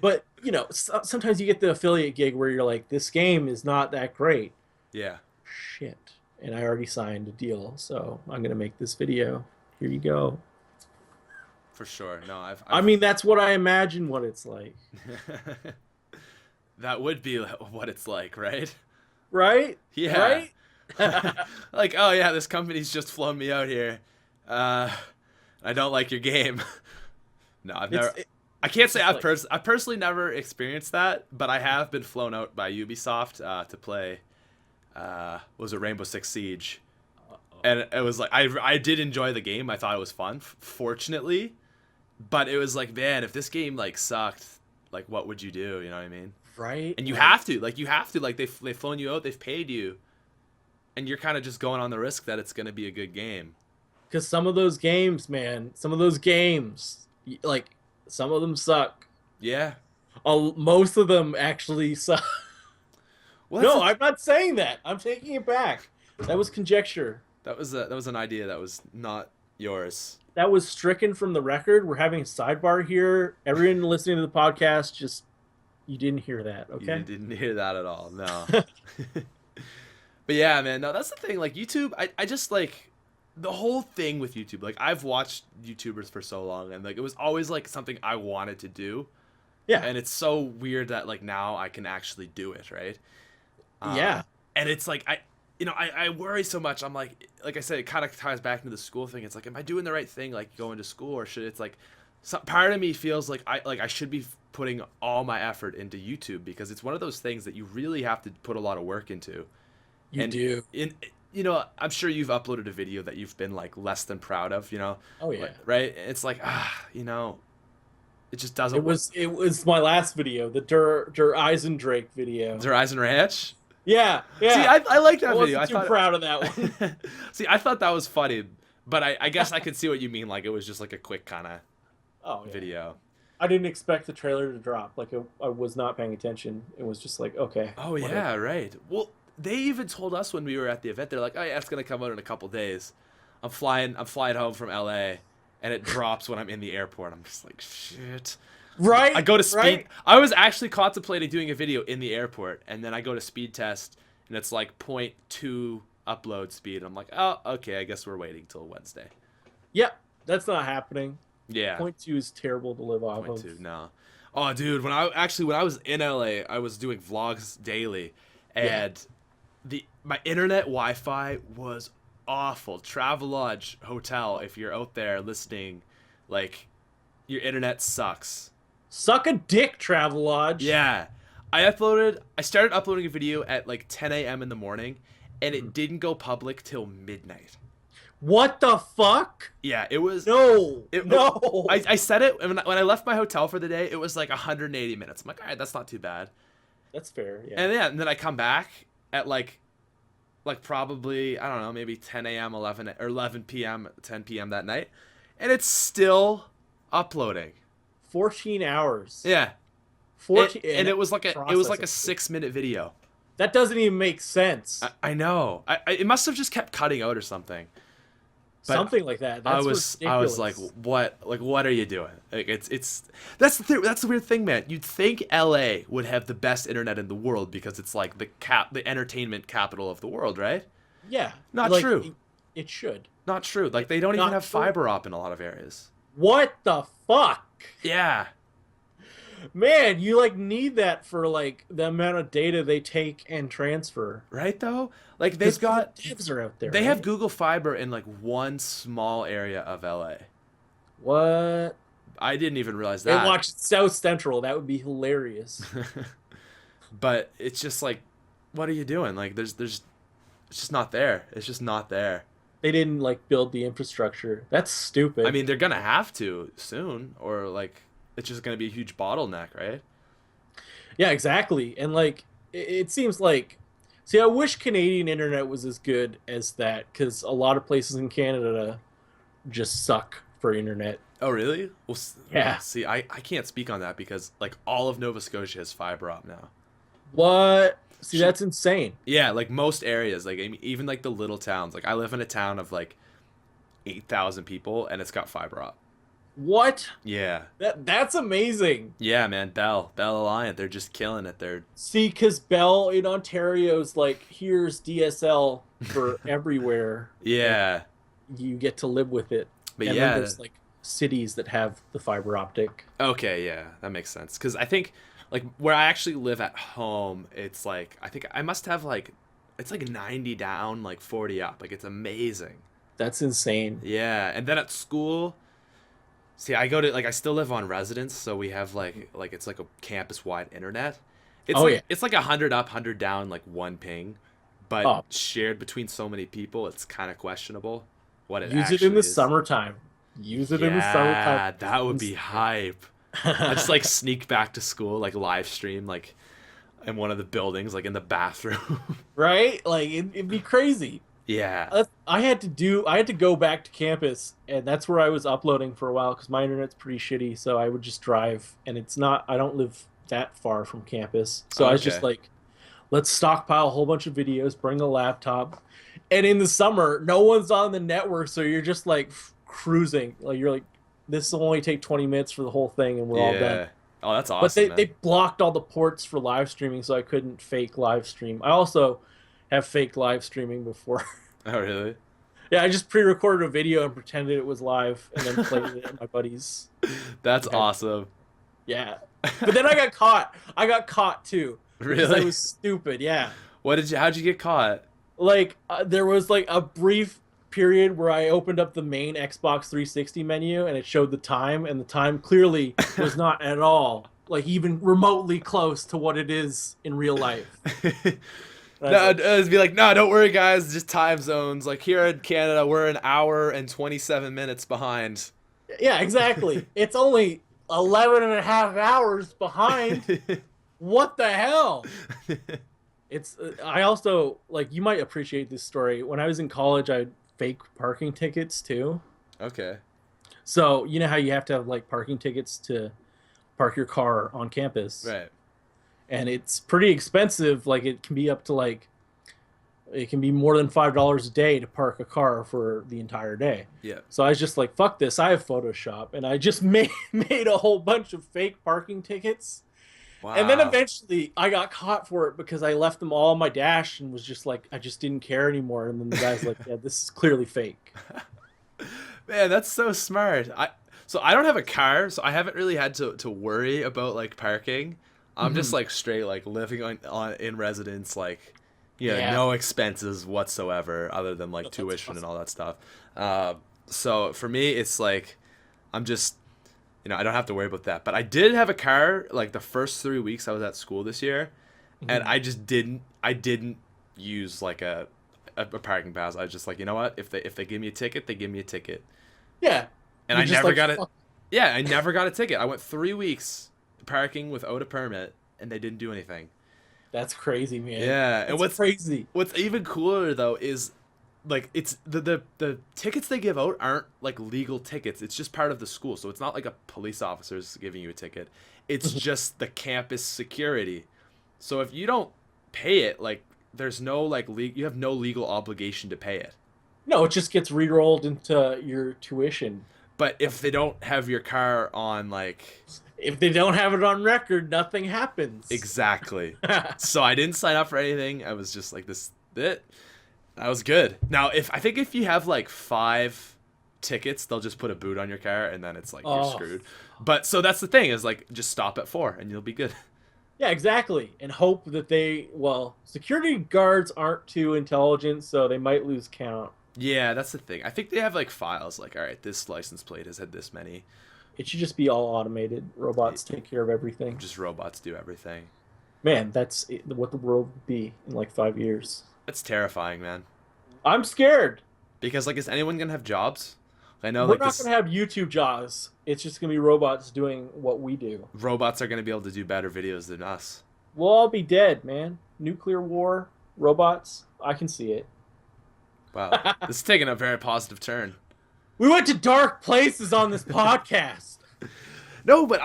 But sometimes you get the affiliate gig where you're like, this game is not that great. yeah, Shit, and I already signed a deal, so I'm going to make this video. Here you go. for sure. No, I mean, that's what I imagine what it's like. that would be what it's like, right? Right? Yeah. Right? Like, oh yeah, this company's just flown me out here. I don't like your game. No, I can't say I've personally never experienced that, but I have been flown out by Ubisoft to play. Was it Rainbow Six Siege? And it was like I did enjoy the game. I thought it was fun, fortunately. But it was like, man, if this game like sucked, like what would you do? You know what I mean? Right? And you have to, like they've flown you out, they've paid you, and you're kind of just going on the risk that it's gonna be a good game. Because some of those games, man, like some of them suck. Yeah. Most of them actually suck. Well, No, I'm not saying that. I'm taking it back. That was conjecture. that was an idea that was not yours. That was stricken from the record. We're having a sidebar here. Everyone listening to the podcast, just you didn't hear that, okay? You didn't hear that at all. No. But yeah, man, no, that's the thing. Like YouTube, I just like the whole thing with YouTube. Like I've watched YouTubers for so long, and like it was always like something I wanted to do. Yeah. And it's so weird that like now I can actually do it, right? Yeah. And it's like I worry so much. I'm like I said, it kind of ties back into the school thing. It's like, am I doing the right thing, like going to school, or should it's like, part of me feels like I should be putting all my effort into YouTube because it's one of those things that you really have to put a lot of work into. You do. I'm sure you've uploaded a video that you've been like less than proud of, Oh yeah. right? It's like, it just doesn't. It was my last video, the Der Eisendrake video. Der Eisen Ranch. Yeah. See, I like that video. I wasn't too proud of that one. See, I thought that was funny, but I guess I could see what you mean. Like it was just like a quick kind of video. I didn't expect the trailer to drop. Like I was not paying attention. It was just like, okay. Oh yeah, whatever. Right. Well, they even told us when we were at the event. They're like, oh yeah, it's gonna come out in a couple days. I'm flying home from LA, and it drops when I'm in the airport. I'm just like, shit. Right. I go to speed. Right? I was actually contemplating doing a video in the airport, and then I go to speed test, and it's like 0.2 upload speed. I'm like, oh, okay, I guess we're waiting till Wednesday. Yep, that's not happening. Yeah. 0.2 is terrible to live off of. 0.2, no. Oh, dude, when I was in LA, I was doing vlogs daily, and my internet Wi-Fi was awful. Travelodge Hotel, if you're out there listening, like, your internet sucks. Suck a dick, Travelodge. Yeah. I started uploading a video at like 10 a.m. in the morning, and it didn't go public till midnight. What the fuck? Yeah, it was... No. I said it, when I left my hotel for the day, it was like 180 minutes. I'm like, all right, that's not too bad. That's fair, yeah. And then I come back at like probably, I don't know, maybe 10 a.m., 11 p.m., 10 p.m. that night, and it's still uploading. 14 hours. Yeah. 14 And it was like a processing. 6-minute video. That doesn't even make sense. I know. It must have just kept cutting out or something. But Something like that. That's ridiculous. I was like, what are you doing? Like it's that's the weird thing, man. You'd think LA would have the best internet in the world because it's like the entertainment capital of the world, right? Yeah. Not like, true. It should. Not true. Like they don't Not even have true. fiber op in a lot of areas. What the fuck? Yeah. Man, you like need that for like the amount of data they take and transfer. Right though? Like they've got devs are out there. They right? have Google Fiber in like one small area of LA. What? I didn't even realize They that. watch South Central. That would be hilarious. But it's just like, what are you doing? Like there's it's just not there. It's just not there. They didn't like build the infrastructure. That's stupid. I mean, they're gonna have to soon, or like it's just gonna be a huge bottleneck, right? yeah, exactly. And like it seems like, see, I wish Canadian internet was as good as that, because a lot of places in Canada just suck for internet. Oh, really? Well, Yeah. See, I can't speak on that because like all of Nova Scotia has fiber op now. What? See, that's insane. Yeah, like most areas, like I mean, even like the little towns. Like I live in a town of like 8,000 people, and it's got fiber op. What? Yeah. That's amazing. Yeah, man. Bell Alliant, they're just killing it. They're See, because Bell in Ontario's like, here's DSL for everywhere. yeah. You get to live with it. But and yeah, then there's like cities that have the fiber optic. okay, yeah, that makes sense. Because I think like where I actually live at home, it's like I think I must have like it's like 90 down, like 40 up. Like it's amazing. That's insane. Yeah, and then at school, see, I go to like I still live on residence, so we have like it's like a campus wide internet. It's Oh, like, yeah. it's like 100 up, 100 down, like one ping, but Oh. shared between so many people, it's kind of questionable what it Use actually it in the is. summertime. Use it in the Yeah, summertime. that would be hype. I just like sneak back to school, like live stream, like in one of the buildings, like in the bathroom. right? Like it'd be crazy. Yeah. I had to go back to campus, and that's where I was uploading for a while because my internet's pretty shitty. So I would just drive, and I don't live that far from campus. So I was just Okay. like, let's stockpile a whole bunch of videos, bring a laptop. And in the summer, no one's on the network, so you're just like cruising. Like you're like, this will only take 20 minutes for the whole thing, and we're all done. Yeah. Oh, that's But awesome, they man. blocked all the ports for live streaming, so I couldn't fake live stream. I also have faked live streaming before. Oh, really? Yeah, I just pre-recorded a video and pretended it was live, and then played it at my buddies. That's Okay. awesome. Yeah, but then I got caught. I got caught too. Because I Really? was stupid. Yeah, How'd you get caught? like there was like a brief period where I opened up the main Xbox 360 menu and it showed the time, and the time clearly was not at all like even remotely close to what it is in real life. And I was No, it'd be like, no, don't worry, guys. Just time zones. Like here in Canada, we're an hour and 27 minutes behind. yeah, exactly. It's only 11 and a half hours behind. What the hell? It's I also like, you might appreciate this story. When I was in college, I had fake parking tickets too. Okay. So you know how you have to have like parking tickets to park your car on campus, Right. and it's pretty expensive. Like it can be up to like, it can be more than $5 a day to park a car for the entire day. Yeah. So I was just like, fuck this. I have Photoshop, and I just made a whole bunch of fake parking tickets. Wow. And then eventually I got caught for it because I left them all on my dash and was just like, I just didn't care anymore. And then the guy's like, yeah, this is clearly fake. Man, that's so smart. So I don't have a car, so I haven't really had to worry about like parking. I'm just like straight like living on in residence, like Yeah. no expenses whatsoever other than like That's tuition and awesome. all that stuff. So for me, it's like I'm just I don't have to worry about that. But I did have a car like the first 3 weeks I was at school this year, and I just didn't use like a parking pass. I was just like, you know what? If they give me a ticket, they give me a ticket. Yeah. And You're I just never like, got it. fuck. Yeah, I never got a ticket. I went 3 weeks parking without a permit, and they didn't do anything. That's crazy, man. Yeah, and That's crazy. what's even cooler though is like it's the tickets they give out aren't like legal tickets. It's just part of the school, so it's not like a police officer's giving you a ticket. It's just the campus security. So if you don't pay it, like there's no like you have no legal obligation to pay it. No, it just gets re-rolled into your tuition. But if they don't have your car on, like, If they don't have it on record, nothing happens. exactly. So I didn't sign up for anything. I was just like, that was good. Now, I think if you have like 5 tickets, they'll just put a boot on your car, and then it's like you're screwed. But so that's the thing, is like just stop at 4 and you'll be good. Yeah, exactly. And hope that security guards aren't too intelligent, so they might lose count. Yeah, that's the thing. I think they have like files, like, all right, this license plate has had this many. It should just be all automated. Robots take care of everything. Just robots do everything. Man, that's what the world would be in like 5 years. That's terrifying, man. I'm scared. Because like, is anyone gonna have jobs? I know We're like not going to have YouTube jobs. It's just going to be robots doing what we do. robots are gonna be able to do better videos than us. We'll all be dead, man. Nuclear war, robots. I can see it. Wow, this is taking a very positive turn. We went to dark places on this podcast. No, but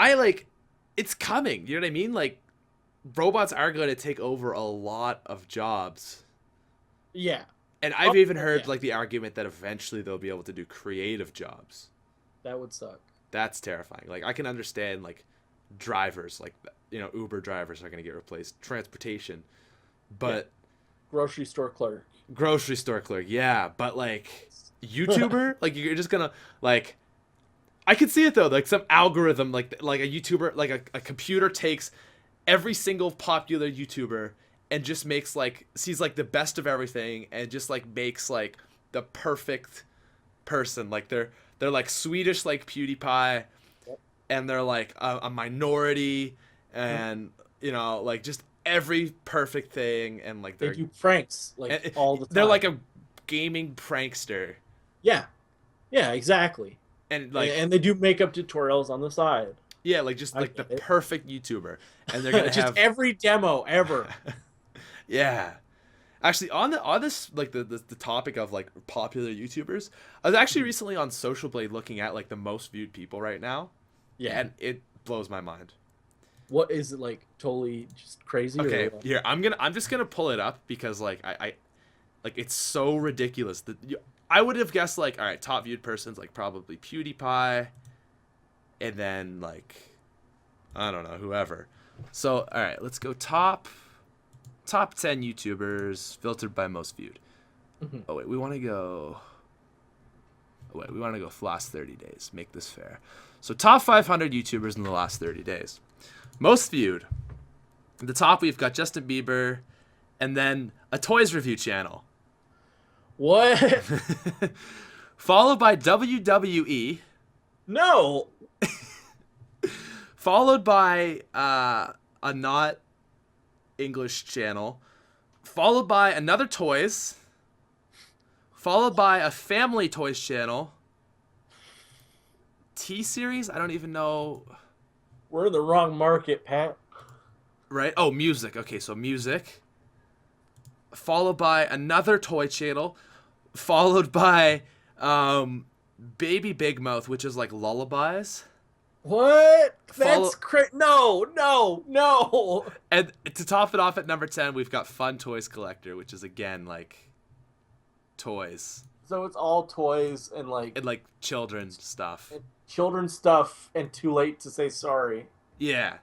it's coming. You know what I mean? Like, robots are going to take over a lot of jobs. Yeah. And I've even heard like the argument that eventually they'll be able to do creative jobs. That would suck. That's terrifying. Like, I can understand like drivers, like, you know, Uber drivers are going to get replaced, transportation, but grocery store clerk. Grocery store clerk, yeah, but like YouTuber, like you're just gonna like, I could see it though, like some algorithm, like a YouTuber, like a computer takes every single popular YouTuber and just makes like, sees like the best of everything and just like makes like the perfect person. Like they're like Swedish, like PewDiePie, and they're like a minority, and you know, like just every perfect thing, and like they do pranks like all the time. They're like a gaming prankster. Yeah, exactly. And like, and they do makeup tutorials on the side. Yeah, like just like the perfect YouTuber, and they're gonna just have every demo ever. Yeah, actually, on this like the topic of like popular YouTubers, I was actually recently on Social Blade looking at like the most viewed people right now. Yeah, and it blows my mind. What is it, like totally just crazy? Okay, here I'm just gonna pull it up because like I like it's so ridiculous that I would have guessed like, all right, top viewed person's like probably PewDiePie, and then like I don't know, whoever. So all right, let's go top 10 YouTubers filtered by most viewed. Oh wait, we want to go for last 30 days. Make this fair. So top 500 YouTubers in the last 30 days. Most viewed. At the top, we've got Justin Bieber, and then a toys review channel. What? Followed by WWE. No. Followed by a not English channel. Followed by another toys. Followed by a family toys channel. T-Series? I don't even know. We're in the wrong market, Pat. Right? Oh, music. Okay, so music. Followed by another toy channel. Followed by Baby Big Mouth, which is like lullabies. What? That's crazy. No. And to top it off at number 10, we've got Fun Toys Collector, which is again like toys. So it's all toys and like children's stuff. Children's stuff and too late to say sorry. Yeah.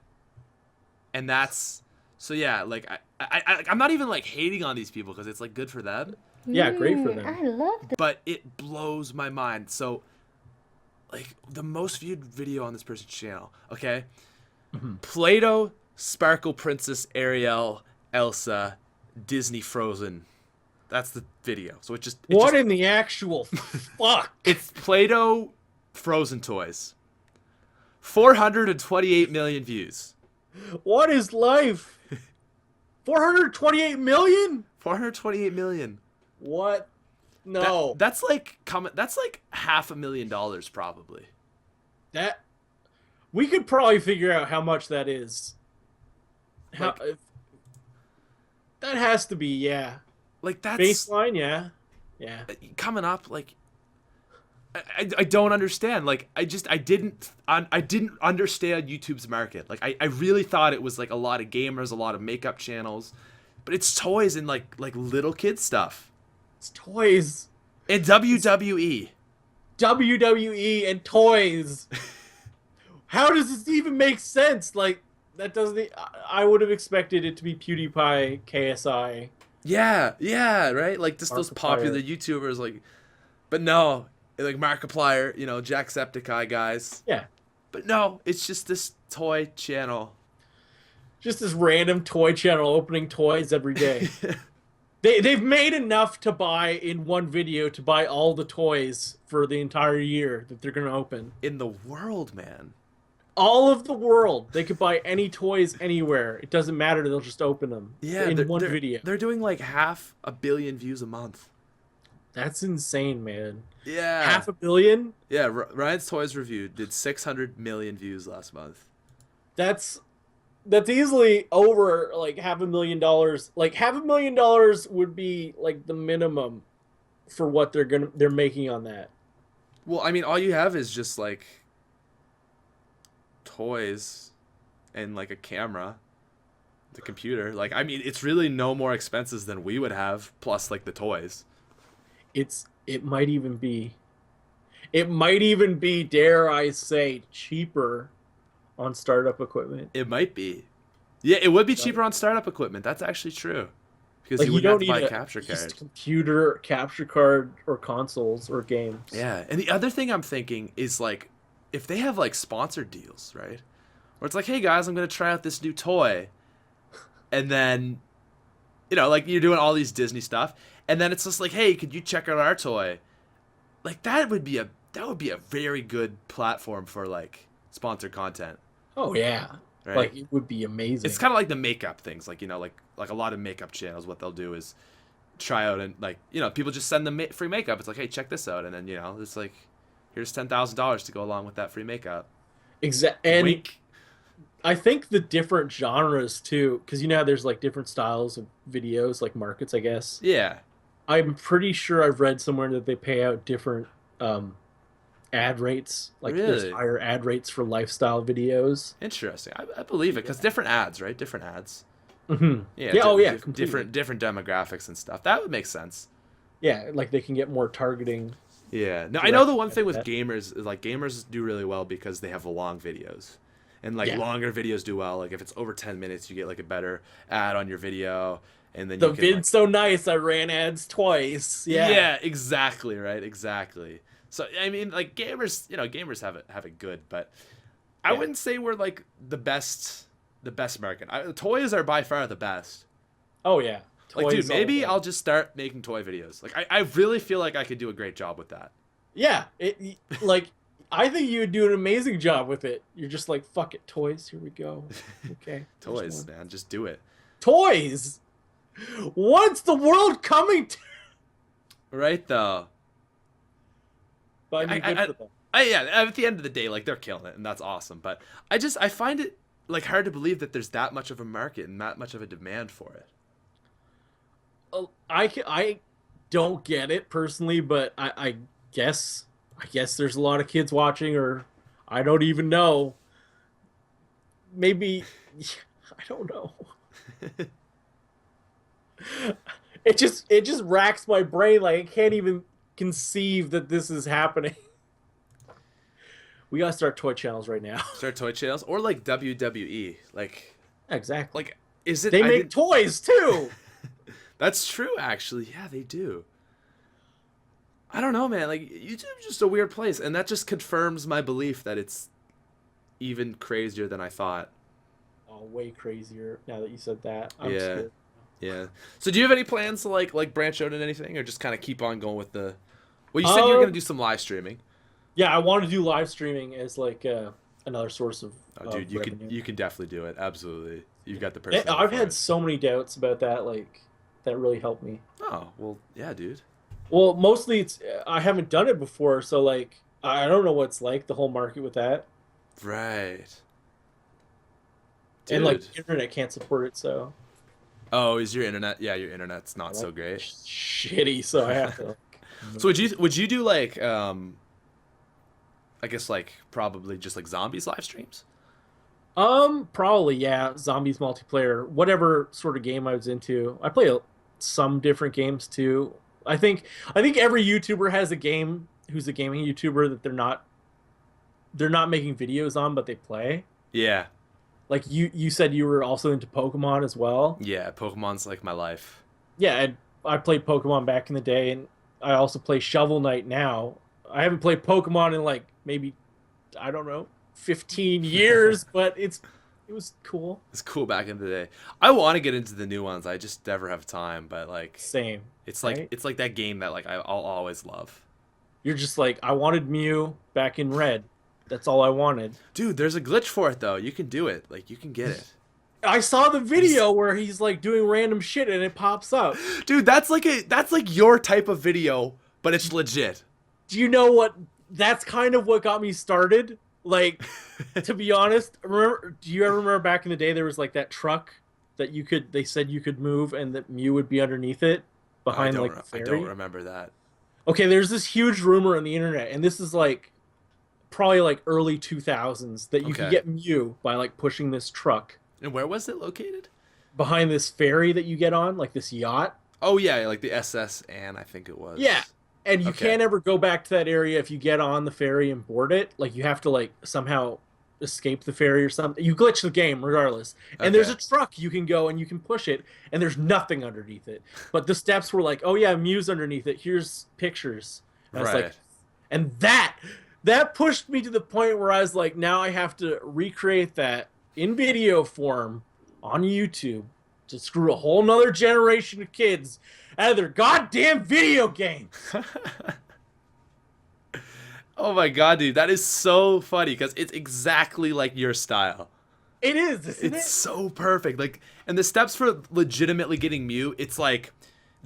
And that's so yeah, like I'm not even like hating on these people because it's like good for them. Yeah, great for them. I love that. But it blows my mind. So like the most viewed video on this person's channel, okay? Play-Doh, Sparkle Princess, Ariel, Elsa, Disney Frozen. That's the video. So what in the actual fuck? It's Play-Doh Frozen toys. 428 million views. What is life? 428 million? 428 million. What? No. That's like $500,000 probably. That we could probably figure out how much that is. That has to be, yeah. Like that's baseline, yeah. Yeah. Coming up, like, I don't understand. Like, I didn't understand YouTube's market. Like, I really thought it was like a lot of gamers, a lot of makeup channels, but it's toys and like little kid stuff. It's toys. And WWE. WWE and toys. How does this even make sense? Like, that doesn't. I would have expected it to be PewDiePie, KSI. Yeah, right. Like just those Markiplier. popular YouTubers, like, but no, like Markiplier, Jacksepticeye guys. Yeah. But no, it's just this toy channel. Just this random toy channel opening toys every day. They've made enough to buy in one video to buy all the toys for the entire year that they're going to open. In the world, man. All of the world. They could buy any toys anywhere. It doesn't matter. They'll just open them in one video. They're doing like 500 million views a month. That's insane, man. Yeah. 500 million? Yeah, Ryan's Toys Review did 600 million views last month. That's easily over like $500,000. Like $500,000 would be like the minimum for what they're making on that. Well, I mean, all you have is just like toys and like a camera, the computer. Like, I mean, it's really no more expenses than we would have, plus like the toys. It might even be, dare I say, cheaper on startup equipment. It might be. Yeah, it would be cheaper on startup equipment. That's actually true. Because Like, you wouldn't have to buy a capture card. Computer capture card or consoles or games. Yeah, and the other thing I'm thinking is like, if they have like sponsored deals, right? Where it's like, hey guys, I'm gonna try out this new toy, and then, like you're doing all these Disney stuff, and then it's just like, hey, could you check out our toy? Like that would be a very good platform for like sponsored content. Oh yeah, Right? like it would be amazing. It's kind of like the makeup things, like like a lot of makeup channels. What they'll do is try out and like people just send them free makeup. It's like, hey, check this out, and then it's like, here's $10,000 to go along with that free makeup. Exactly. And Wink. I think the different genres too, because how there's like different styles of videos, like markets, I guess. Yeah. I'm pretty sure I've read somewhere that they pay out different ad rates. Like Really? there's higher ad rates for lifestyle videos. Interesting. I believe it because different ads, right? Different ads. Mm-hmm. Yeah. Yeah. Oh yeah. Completely. Different demographics and stuff. That would make sense. Yeah, like they can get more targeting. Yeah. No, I know the one thing with gamers is like gamers do really well because they have long videos. And like longer videos do well. Like if it's over 10 minutes, you get like a better ad on your video. And then the vid's so nice, I ran ads twice. Yeah. Yeah, exactly, right? Exactly. So I mean, like gamers, gamers have it good, but I wouldn't say we're like the best market. Toys are by far the best. Oh yeah. Like, dude, maybe I'll just start making toy videos. Like, I really feel like I could do a great job with that. Yeah, like I think you would do an amazing job with it. You're just like, fuck it, toys. Here we go. Okay. Toys, man, just do it. Toys. What's the world coming to? Right though. But I mean, good for them. Yeah, at the end of the day, like they're killing it, and that's awesome. But I find it like hard to believe that there's that much of a market and that much of a demand for it. I don't get it personally, but I guess there's a lot of kids watching, or I don't even know. Maybe I don't know. It just racks my brain. Like I can't even conceive that this is happening. We gotta start toy channels right now. Start toy channels or like WWE, like exactly. Like is it? They make toys too. That's true, actually. Yeah, they do. I don't know, man. Like YouTube's just a weird place, and that just confirms my belief that it's even crazier than I thought. Oh, way crazier now that you said that. I'm yeah. scared. Yeah. So do you have any plans to like branch out in anything, or just kind of keep on going with the? Well, you said you were gonna do some live streaming. Yeah, I want to do live streaming as like another source of. Oh, dude, revenue. you can definitely do it. Absolutely, you've got the person. I've had so many doubts about that. Like that really helped me. Oh well, yeah, dude. Well, mostly I haven't done it before, so like I don't know what it's like, the whole market with that. Right. Dude. And like the internet can't support it, so. Oh, is your internet? Yeah, your internet's not so great. Shitty, so I have to So would you do like I guess like probably just like zombies live streams? Probably, yeah. Zombies multiplayer, whatever sort of game I was into. I play some different games too. I think every YouTuber has a game who's a gaming YouTuber that they're not making videos on, but they play. Yeah. Like you said you were also into Pokemon as well. Yeah, Pokemon's like my life. Yeah, and I played Pokemon back in the day, and I also play Shovel Knight now. I haven't played Pokemon in like maybe, I don't know, 15 years, but it was cool. It's cool back in the day. I want to get into the new ones. I just never have time, but like Same, it's like right? it's like that game that like I'll always love. You're just like, I wanted Mew back in Red. That's all I wanted. Dude, there's a glitch for it though. You can do it. Like you can get it. I saw the video where he's like doing random shit and it pops up. Dude, that's like your type of video, but it's legit. Do you know what? That's kind of what got me started. Like, to be honest, do you ever remember back in the day there was like that truck that they said you could move and that Mew would be underneath it behind like the I ferry? don't remember that. Okay, there's this huge rumor on the internet, and this is like probably like early 2000s, that you could get Mew by like pushing this truck And where was it located? behind this ferry that you get on, like this yacht. Oh yeah, like the SS Anne, I think it was. Yeah. And you Okay. can't ever go back to that area if you get on the ferry and board it. Like you have to like somehow escape the ferry or something. You glitch the game regardless. And there's a Okay. truck you can go and you can push it, and there's nothing underneath it. But the steps were like, oh yeah, Mew's underneath it. Here's pictures. And I was like, Right. and that pushed me to the point where I was like, now I have to recreate that in video form on YouTube to screw a whole nother generation of kids out of their goddamn video games. Oh my god, dude, that is so funny because it's exactly like your style. It is, isn't It's it? so perfect. Like, and the steps for legitimately getting Mew, it's like,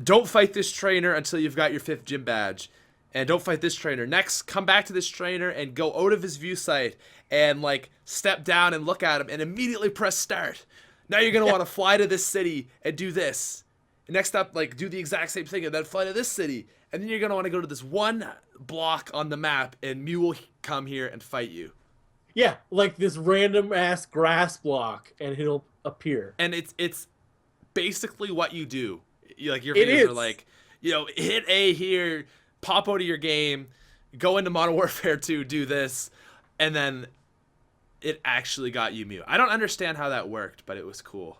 don't fight this trainer until you've got your 5th gym badge, and don't fight this trainer. Next, come back to this trainer and go out of his view sight and like step down and look at him and immediately press start. Now you're gonna want to fly to this city and do this. Next up, like do the exact same thing and then fly to this city. And then you're gonna want to go to this one block on the map and Mew will come here and fight you. Yeah, like this random ass grass block, and he'll appear. And it's basically what you do. Like your It videos are is. like, hit A here, pop out of your game, go into Modern Warfare 2, do this, and then it actually got you Mew. I don't understand how that worked, but it was cool.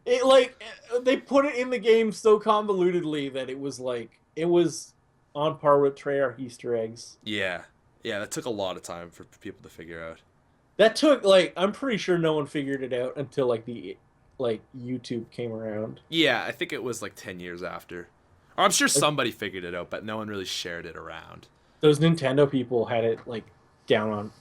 It like they put it in the game so convolutedly that it was on par with Treyarch Easter eggs. Yeah. Yeah, that took a lot of time for people to figure out. That took like, I'm pretty sure no one figured it out until like the YouTube came around. Yeah, I think it was like 10 years after. Or I'm sure somebody figured it out, but no one really shared it around. Those Nintendo people had it like down on,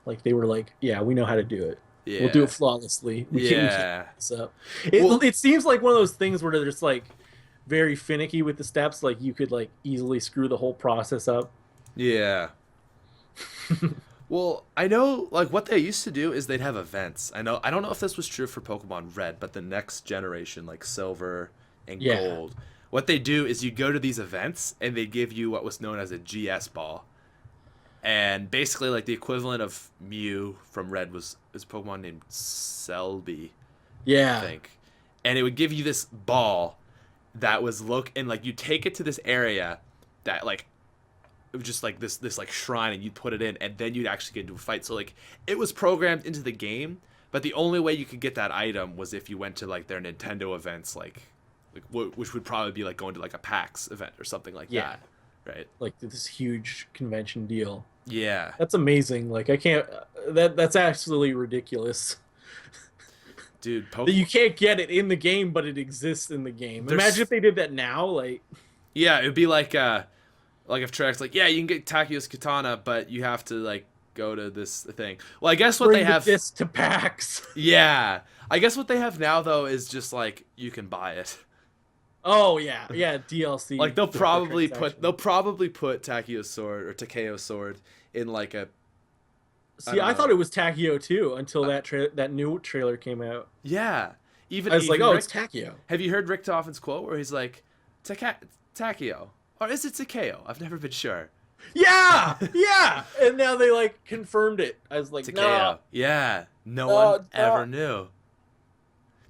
like they were like, yeah, we know how to do it. Yeah. We'll do it flawlessly. We can't Yeah. mess this up. Well- It seems like one of those things where they're just like very finicky with the steps. Like you could like easily screw the whole process up. Yeah. Well, I know like what they used to do is they'd have events. I don't know if this was true for Pokemon Red, but the next generation, like Silver and Yeah. Gold, what they do is you go to these events and they give you what was known as a GS ball. And basically like the equivalent of Mew from Red was a Pokemon named Selby, I Yeah. think. And it would give you this ball that was and like you take it to this area that like it was just like this like shrine, and you'd put it in and then you'd actually get into a fight. So like it was programmed into the game, but the only way you could get that item was if you went to like their Nintendo events, like which would probably be like going to like a PAX event or something like Yeah. that, right? Like this huge convention deal. Yeah. That's amazing. Like I can't. That's absolutely ridiculous. Dude, That you can't get it in the game, but it exists in the game. There's- Imagine if they did that now. Like, yeah, it would be like if Treyarch's like, yeah, you can get Takio's katana, but you have to like go to this thing. Well, I guess what bring they have this to PAX. Yeah. I guess what they have now though is just like you can buy it. Oh yeah, yeah. DLC. Like they'll probably transaction. put Takio's sword or Takeo's sword in like a See, I thought it was Takio too until that new trailer came out. yeah. Even I was like, even oh, Rick, it's Takio. have you heard Rick Toffin's quote where he's like, Takio, Or is it Takeo? I've never been sure. Yeah, yeah. And now they like confirmed it. I was like, Takeo. no, Yeah. No no, one it's ever not. knew.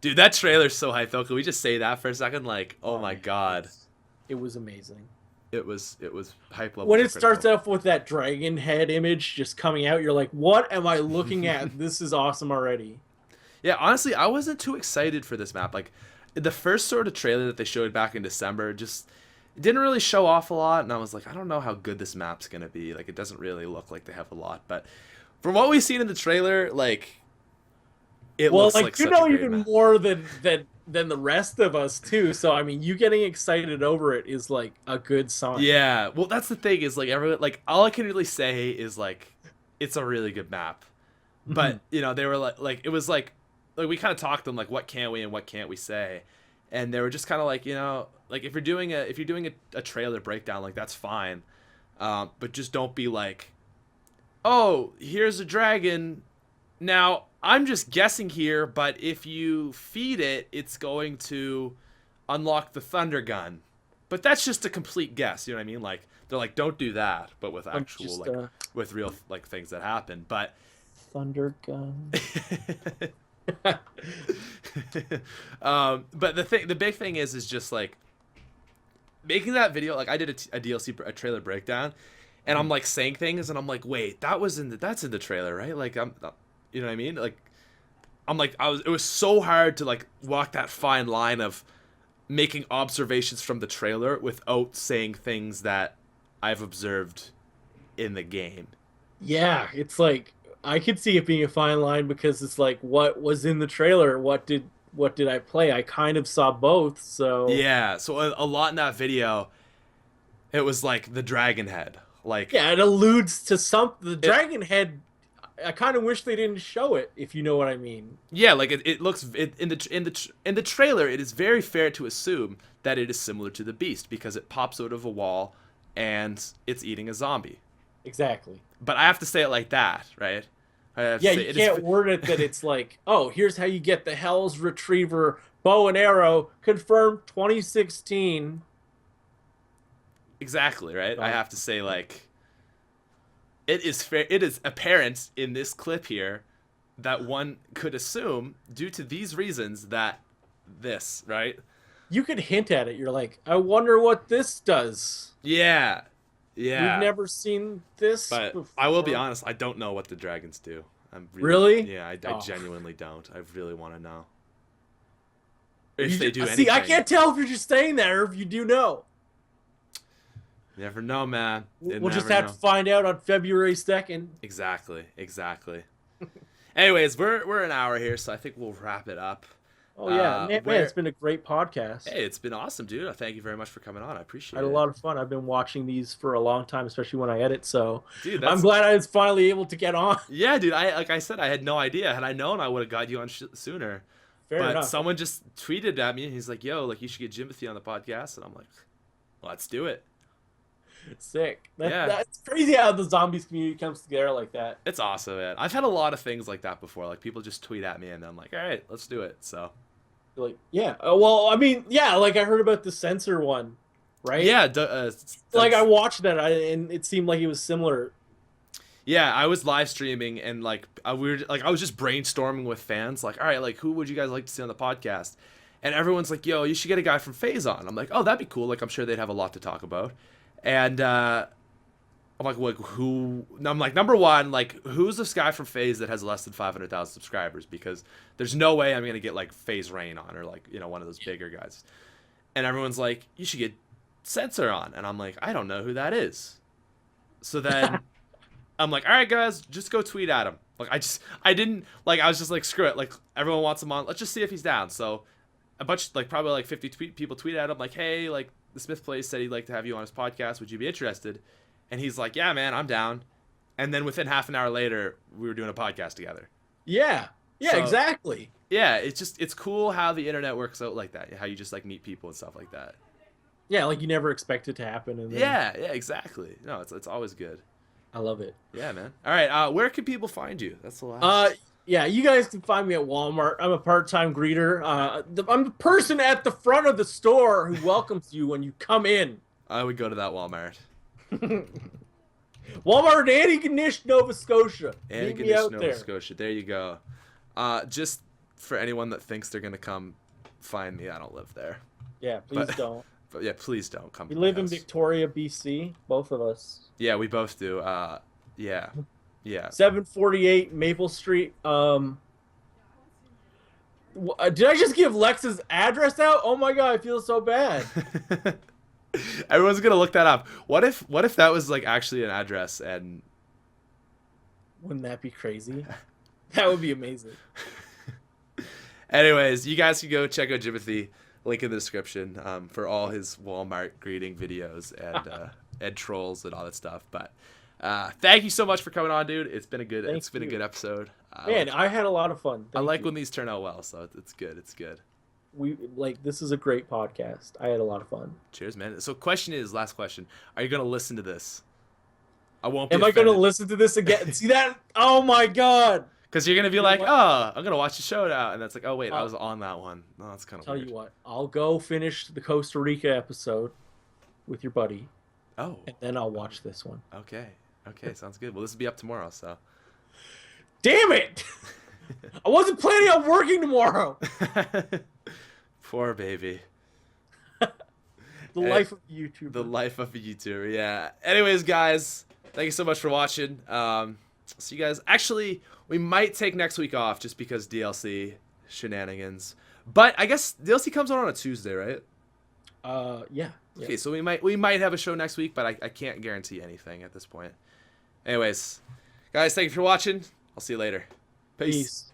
Dude, that trailer's so hype though. Can we just say that for a second? Like, oh my Man, god. it was amazing. It was hype level When to it starts critical. off with that dragon head image just coming out, you're like, what am I looking at? This is awesome already. Yeah, honestly, I wasn't too excited for this map. Like, the first sort of trailer that they showed back in December just didn't really show off a lot, and I was like, I don't know how good this map's gonna be. Like, it doesn't really look like they have a lot, but from what we've seen in the trailer, like, it Well, looks like like you such a know great even map. more than the rest of us too. So I mean, you getting excited over it is like a good sign. Yeah, well, that's the thing is like everyone like all I can really say is like it's a really good map, but Mhm. you know they were like it was like we kind of talked to them like what can we and what can't we say, and they were just kind of like like if you're doing a trailer breakdown like that's fine, but just don't be like, oh, here's a dragon. Now I'm just guessing here, but if you feed it, it's going to unlock the thunder gun. But that's just a complete guess, you know what I mean? Like they're like, don't do that, but with I'm actual just like a with real like things that happen. But thunder gun. but the big thing is just like making that video. Like I did a DLC a trailer breakdown, and I'm like saying things, and I'm like, wait, that's in the trailer, right? Like you know what I mean? Like I'm like it was so hard to like walk that fine line of making observations from the trailer without saying things that I've observed in the game. Yeah, it's like I could see it being a fine line because it's like what was in the trailer, what did I play? I kind of saw both, so Yeah, so a lot in that video, it was like the dragon head. Like yeah, it alludes to some the it, dragon head. I kind of wish they didn't show it, if you know what I mean. yeah, like it looks in the trailer. It is very fair to assume that it is similar to the beast because it pops out of a wall and it's eating a zombie. Exactly. But I have to say it like that, right? I have to Yeah, say you it is can't word it that it's like, oh, here's how you get the Hell's Retriever bow and arrow confirmed 2016. exactly right. I Oh, have to say like it is fair. It is apparent in this clip here that one could assume, due to these reasons, that this right. you could hint at it. You're like, I wonder what this does. Yeah, We've yeah. never seen this But I will be before. honest. I don't know what the dragons do. I'm really, Really? yeah. I Oh. genuinely don't. I really want to know You if they do see, I anything. can't tell if you're just saying that or if you do know. You never know, man. You We'll just never have know. to find out on February 2nd. Exactly, exactly. Anyways, we're an hour here, so I think we'll wrap it up. Oh yeah, man, Where it's been a great podcast. Hey, it's been awesome, dude. Thank you very much for coming on. I I appreciate had a it, lot of fun. I've been watching these for a long time, especially when I edit. So dude. I'm That's glad I was finally able to get on. yeah, dude. I like I said, I had no idea. Had I known, I would have got you on sooner. Fair But enough. someone just tweeted at me, and he's like, "Yo, like you should get Jimbothy on the podcast," and I'm like, "Let's do it." Sick. Yeah. That's crazy how the zombies community comes together like that. It's awesome, man. I've had a lot of things like that before. Like people just tweet at me, and I'm like, "All right, let's do it." So Like, yeah. Well, I mean, yeah. Like I heard about the censor one, right? yeah, Like I watched that, and it seemed like it was similar. yeah. I was live streaming, and like I was just brainstorming with fans. Like, all right, like who would you guys like to see on the podcast? And everyone's like, "Yo, you should get a guy from FaZe on." I'm like, "Oh, that'd be cool." Like I'm sure they'd have a lot to talk about. And I'm like, who? I'm like, number one, like, who's this guy from FaZe that has less than 500,000 subscribers? Because there's no way I'm gonna get like FaZe Rain on or like one of those bigger guys. And everyone's like, you should get Censor on, and I'm like, I don't know who that is. So then I'm like, all right, guys, just go tweet at him. Like I didn't like I was just like, screw it. Like everyone wants him on. Let's just see if he's down. So a bunch like probably like 50 people tweeted at him like, hey, like TheSmithPlays said he'd like to have you on his podcast. Would you be interested? And he's like, yeah, man, I'm down. And then within half an hour later, we were doing a podcast together. Yeah. Yeah. So, Exactly. yeah, it's cool how the internet works out like that. How you just like meet people and stuff like that. Yeah. Like you never expect it to happen, and then Yeah, exactly. No, it's always good. I love it. Yeah, man. All right, where can people find you? That's the last. Yeah, you guys can find me at Walmart. I'm a part-time greeter. I'm the person at the front of the store who welcomes you when you come in. I would go to that Walmart. Walmart in Antigonish, Nova Scotia. Meet me out Nova there. Scotia. There you go. Just for anyone that thinks they're gonna come find me, I don't live there. Yeah, please don't. But yeah, please don't come. We to my live in house. Victoria, BC, both of us. Yeah, we both do. Yeah. 748 Maple Street. Did I just give Lex's address out? Oh my god, I feel so bad. Everyone's gonna look that up. What if that was like actually an address and Wouldn't that be crazy? That would be amazing. Anyways, you guys can go check out Jimbothy. Link in the description for all his Walmart greeting videos and trolls and all that stuff. But thank you so much for coming on, dude. It's been a good good episode. Man, I had a lot of fun. I like when these turn out well, so it's good. It's good. This is a great podcast. I had a lot of fun. Cheers, man. So last question. Are you gonna listen to this? I won't be Am I gonna listen to this again? See that? Oh my god. Because you're going to be like, oh, I'm going to watch the show now. And that's like, oh, wait, I was on that one. No, that's kind of weird. Tell you what, I'll go finish the Costa Rica episode with your buddy. Oh. And then I'll watch this one. Okay. Okay, sounds good. Well, this will be up tomorrow, so. Damn it! I wasn't planning on working tomorrow. Poor baby. The life of a YouTuber. The life of a YouTuber, yeah. Anyways, guys, thank you so much for watching. See you guys. Actually, we might take next week off just because DLC shenanigans. But I guess DLC comes out on a Tuesday, right? Yeah. Okay, so we might have a show next week, but I can't guarantee anything at this point. Anyways, guys, thank you for watching. I'll see you later. Peace.